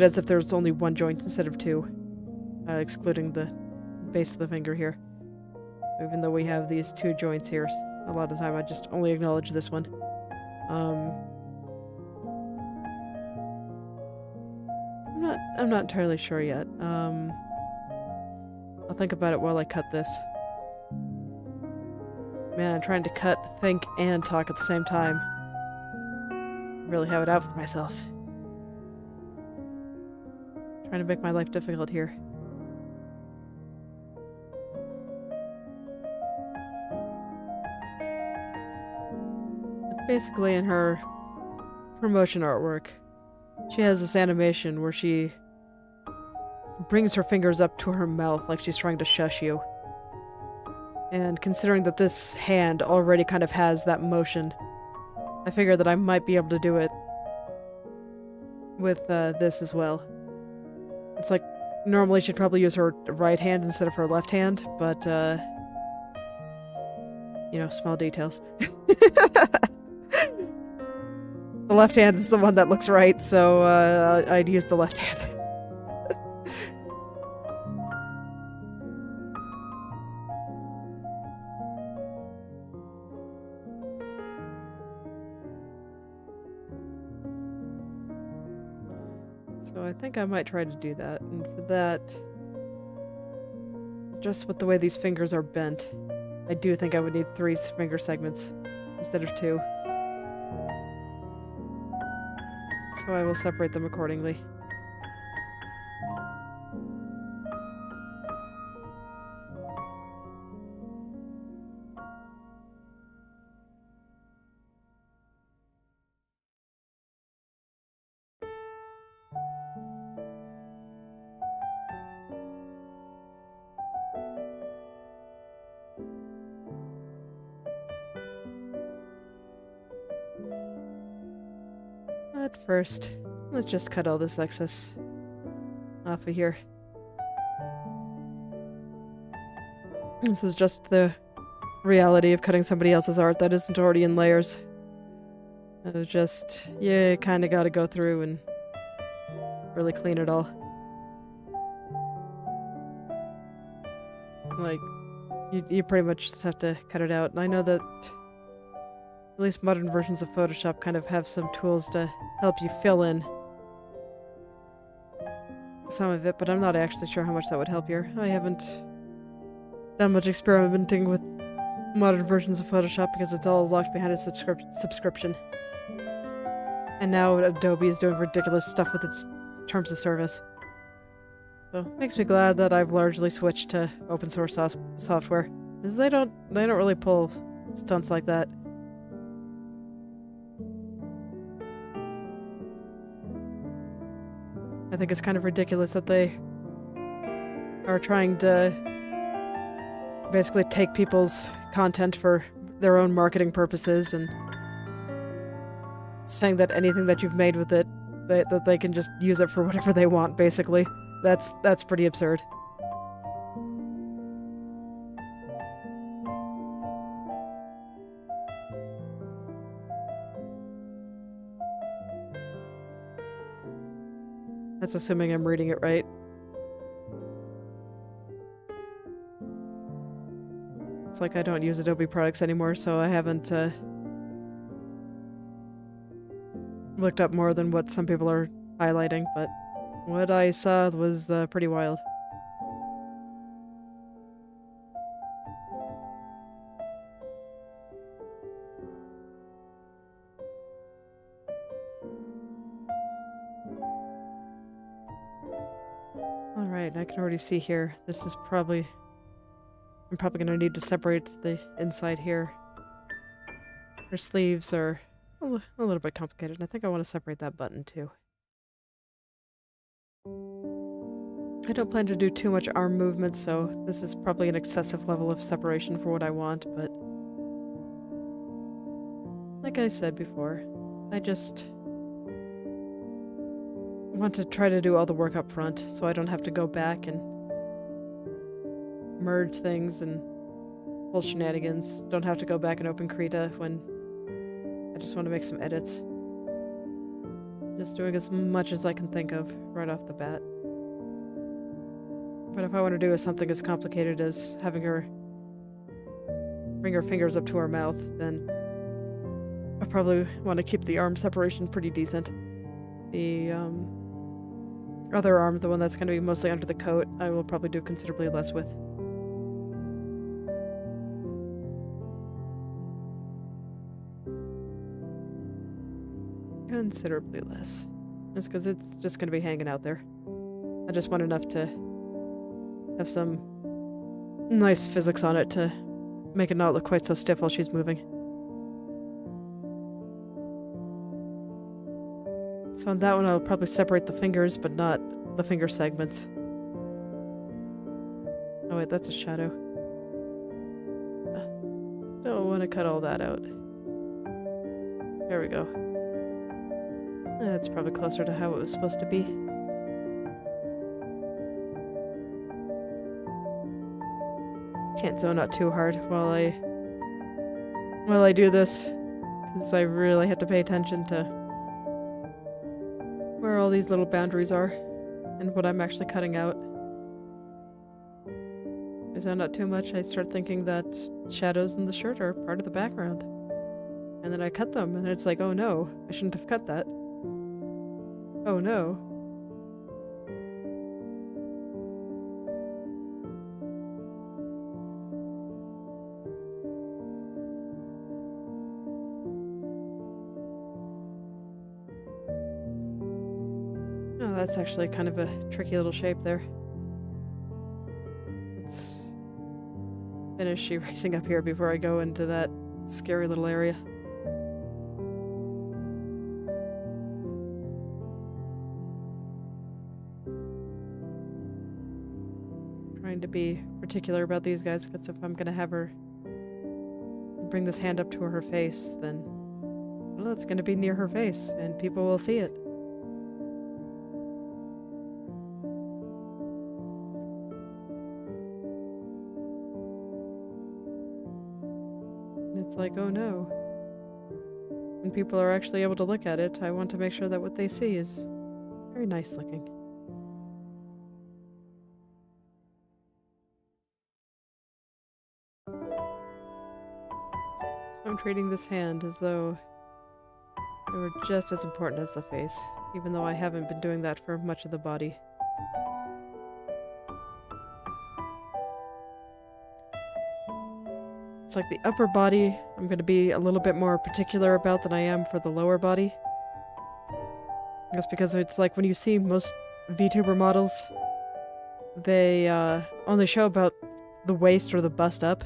as if there's only 1 joint instead of 2, excluding the base of the finger here. Even though we have these 2 joints here, a lot of the time I just only acknowledge this one. I'm not entirely sure yet. I'll think about it while I cut this. Man, I'm trying to cut, think, and talk at the same time. really have it out for myself. Trying to make my life difficult here. It's basically in her promotion artwork. She has this animation where she brings her fingers up to her mouth like she's trying to shush you. And considering that this hand already kind of has that motion, I figured that I might be able to do it with this as well. It's like, normally she'd probably use her right hand instead of her left hand, but, you know, small details. The left hand is the one that looks right, so I'd use the left hand. So I think I might try to do that, and for that, just with the way these fingers are bent, I do think I would need 3 finger segments instead of 2. So I will separate them accordingly. But first, let's just cut all this excess off of here. This is just the reality of cutting somebody else's art that isn't already in layers. It was just, you kinda gotta go through and really clean it all. Like, you pretty much just have to cut it out. And I know that at least modern versions of Photoshop kind of have some tools to help you fill in some of it, but I'm not actually sure how much that would help here. I haven't done much experimenting with modern versions of Photoshop because it's all locked behind a subscription. And now Adobe is doing ridiculous stuff with its terms of service. So it makes me glad that I've largely switched to open source software, because they don't really pull stunts like that. I think it's kind of ridiculous that they are trying to basically take people's content for their own marketing purposes and saying that anything that you've made with it, that they can just use it for whatever they want, basically. That's pretty absurd. That's assuming I'm reading it right. It's like I don't use Adobe products anymore, so I haven't looked up more than what some people are highlighting, but what I saw was pretty wild. Alright, I can already see here. This is probably... I'm probably going to need to separate the inside here. Her sleeves are a little bit complicated, and I think I want to separate that button too. I don't plan to do too much arm movement, so this is probably an excessive level of separation for what I want, but... like I said before, I just want to try to do all the work up front, so I don't have to go back and merge things and pull shenanigans. Don't have to go back and open Krita when I just want to make some edits. Just doing as much as I can think of right off the bat. But if I want to do something as complicated as having her bring her fingers up to her mouth, then I probably want to keep the arm separation pretty decent. The other arm, the one that's going to be mostly under the coat, I will probably do considerably less with. considerably less. Just because it's just going to be hanging out there. I just want enough to have some nice physics on it to make it not look quite so stiff while she's moving. So on that one I'll probably separate the fingers, but not the finger segments. Oh wait, that's a shadow. Don't want to cut all that out. There we go. That's probably closer to how it was supposed to be. Can't zone out too hard while I do this, because I really have to pay attention to where all these little boundaries are and what I'm actually cutting out. I zone out too much, I start thinking that shadows in the shirt are part of the background. And then I cut them, and it's like, oh no, I shouldn't have cut that. Oh no. Oh, that's actually kind of a tricky little shape there. Let's finish erasing up here before I go into that scary little area. Trying to be particular about these guys, because if I'm gonna have her bring this hand up to her face, then, well, it's gonna be near her face, and people will see it. It's like, oh no. When people are actually able to look at it, I want to make sure that what they see is very nice looking. So I'm treating this hand as though they were just as important as the face, even though I haven't been doing that for much of the body. It's like the upper body, I'm going to be a little bit more particular about than I am for the lower body. That's because it's like when you see most VTuber models, they only show about the waist or the bust up.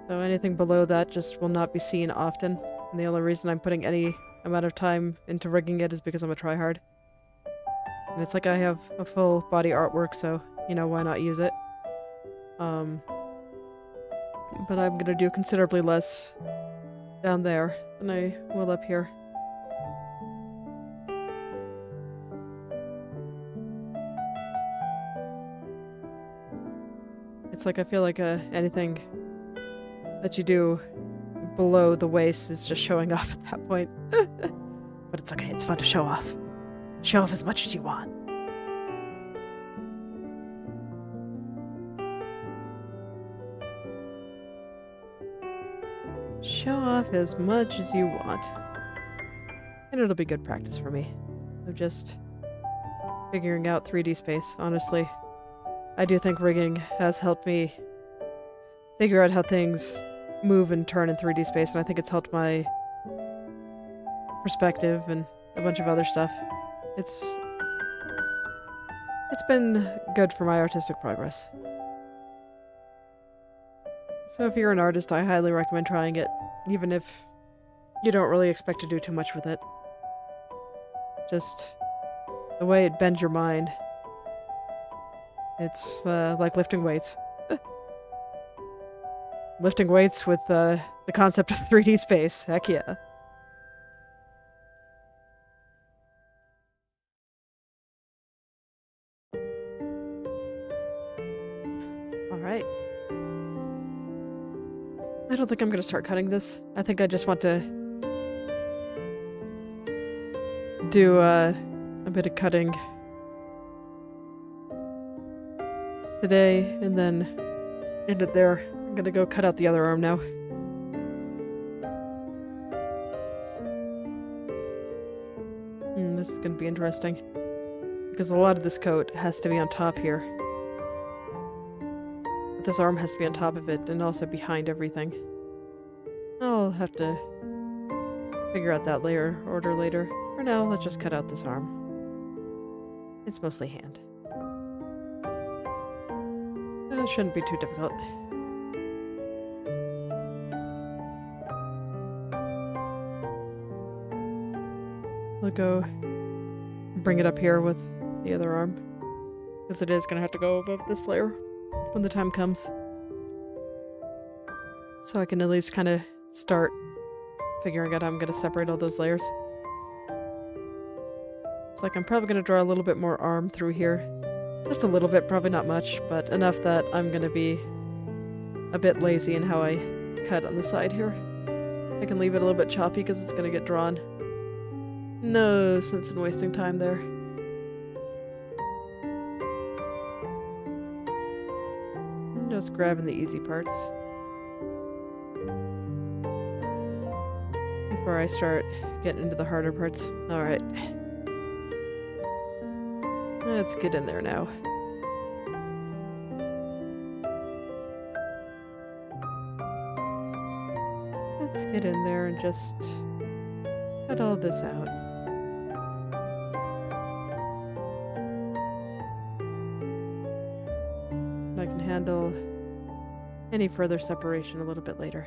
So anything below that just will not be seen often. And the only reason I'm putting any amount of time into rigging it is because I'm a tryhard. And it's like I have a full body artwork, so, you know, why not use it? But I'm gonna do considerably less down there than I will up here. It's like I feel like anything that you do below the waist is just showing off at that point. But it's okay, it's fun to show off. Show off as much as you want. Show off as much as you want. And it'll be good practice for me. Of just figuring out 3D space, honestly. I do think rigging has helped me figure out how things move and turn in 3D space, and I think it's helped my perspective and a bunch of other stuff. It's been good for my artistic progress. So if you're an artist, I highly recommend trying it, even if you don't really expect to do too much with it. Just the way it bends your mind. It's like lifting weights. Lifting weights with the concept of 3D space. Heck yeah. Alright. I don't think I'm gonna start cutting this. I think I just want to do a bit of cutting today, and then end it there. I'm gonna go cut out the other arm now. This is gonna be interesting, because a lot of this coat has to be on top here. But this arm has to be on top of it, and also behind everything. I'll have to figure out that layer order later. For now, let's just cut out this arm. It's mostly hand. It shouldn't be too difficult. We'll go bring it up here with the other arm, because it is going to have to go above this layer when the time comes. So I can at least kind of start figuring out how I'm going to separate all those layers. It's like I'm probably going to draw a little bit more arm through here. Just a little bit, probably not much, but enough that I'm going to be a bit lazy in how I cut on the side here. I can leave it a little bit choppy because it's going to get drawn. No sense in wasting time there. I'm just grabbing the easy parts before I start getting into the harder parts. Alright. Let's get in there now. Let's get in there and just cut all this out. I can handle any further separation a little bit later.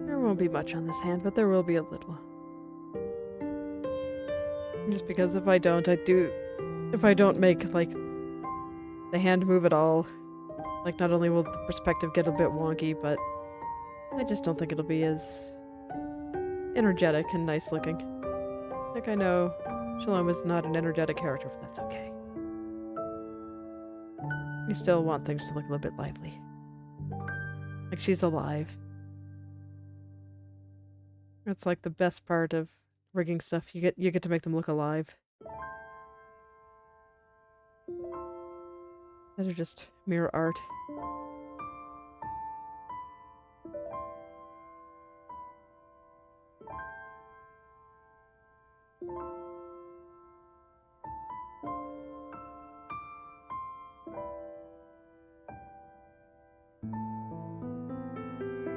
There won't be much on this hand, but there will be a little. Just because if I don't make, like, the hand move at all, like, not only will the perspective get a bit wonky, but I just don't think it'll be as energetic and nice looking. Like, I know Shalom is not an energetic character, but that's okay. You still want things to look a little bit lively. Like she's alive. That's like the best part of rigging stuff. You get to make them look alive. Those are just mere art.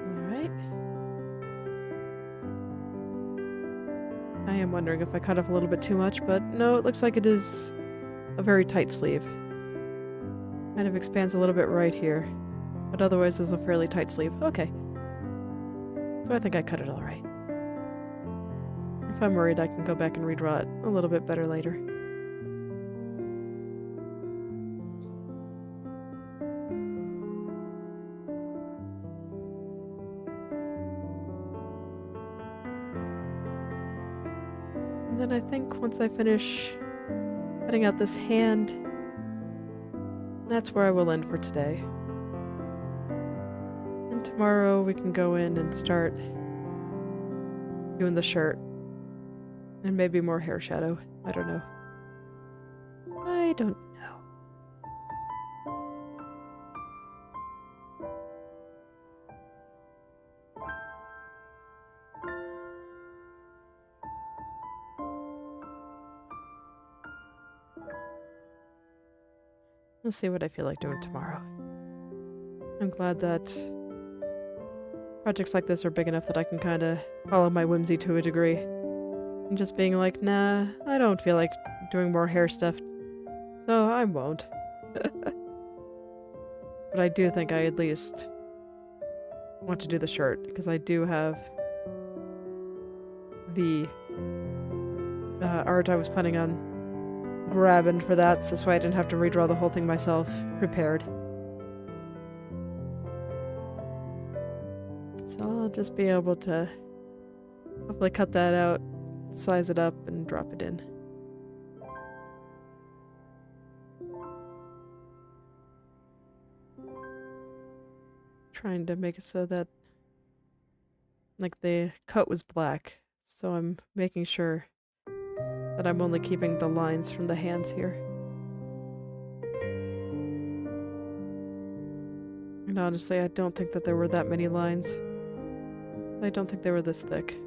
Alright. I am wondering if I cut off a little bit too much, but no, it looks like it is a very tight sleeve. Kind of expands a little bit right here, but otherwise is a fairly tight sleeve. Okay. So I think I cut it all right. If I'm worried, I can go back and redraw it a little bit better later. And then I think once I finish cutting out this hand, that's where I will end for today. And tomorrow we can go in and start doing the shirt. And maybe more hair shadow. I don't know. I don't know. We'll see what I feel like doing tomorrow. I'm glad that projects like this are big enough that I can kind of follow my whimsy to a degree. And just being like, nah, I don't feel like doing more hair stuff, so I won't. But I do think I at least want to do the shirt, because I do have the art I was planning on grabbing for that, so that's why I didn't have to redraw the whole thing myself, prepared. So I'll just be able to hopefully cut that out, size it up, and drop it in. Trying to make it so that, like, the cut was black, so I'm making sure that I'm only keeping the lines from the hands here. And honestly, I don't think that there were that many lines. I don't think they were this thick.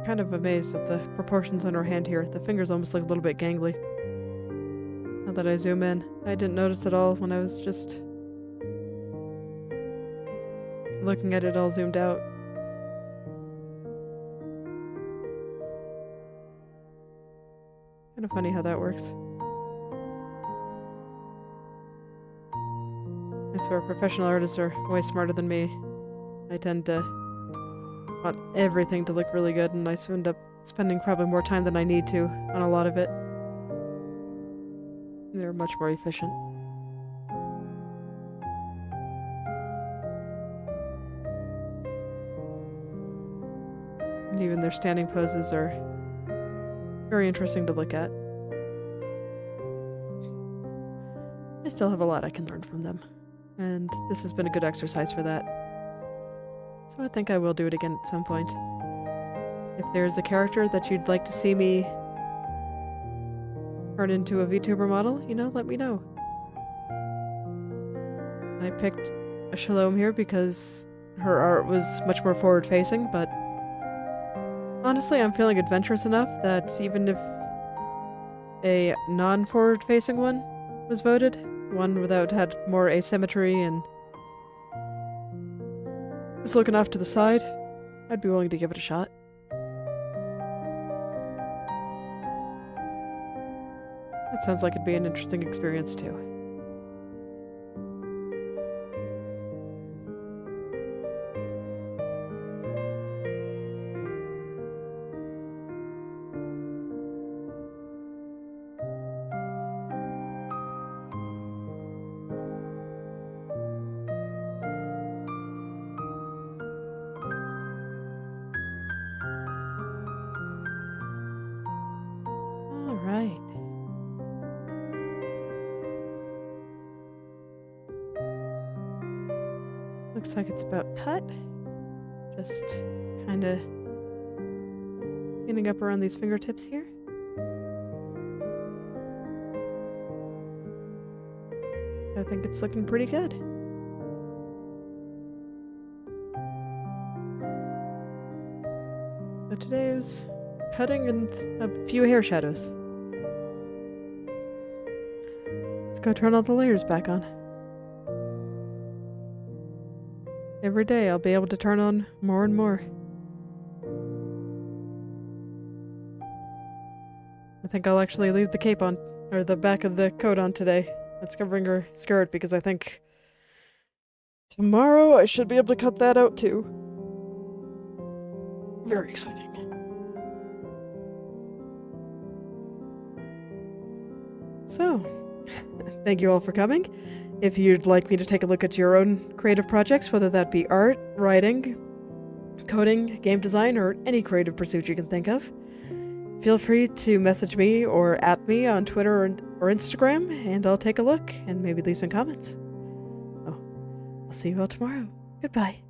Kind of amazed at the proportions on her hand here. The fingers almost look a little bit gangly. that I zoom in. I didn't notice at all when I was just looking at it all zoomed out. Kind of funny how that works. I swear professional artists are way smarter than me. I tend to want everything to look really good, and I end up spending probably more time than I need to on a lot of it. They're much more efficient. And even their standing poses are very interesting to look at. I still have a lot I can learn from them, and this has been a good exercise for that. So I think I will do it again at some point. If there's a character that you'd like to see me turn into a VTuber model, let me know. I picked a Shalom here because her art was much more forward-facing, but honestly, I'm feeling adventurous enough that even if a non-forward-facing one was voted, one without had more asymmetry and was looking off to the side, I'd be willing to give it a shot. That sounds like it'd be an interesting experience too. All right. Looks like it's about cut. Just kind of cleaning up around these fingertips here. I think it's looking pretty good. So today was cutting and a few hair shadows. Let's go turn all the layers back on. Every day I'll be able to turn on more and more. I think I'll actually leave the cape on, or the back of the coat on today. That's covering her skirt because I think tomorrow I should be able to cut that out too. Very exciting. So, thank you all for coming. If you'd like me to take a look at your own creative projects, whether that be art, writing, coding, game design, or any creative pursuit you can think of, feel free to message me or at me on Twitter or Instagram, and I'll take a look and maybe leave some comments. Oh, I'll see you all tomorrow. Goodbye.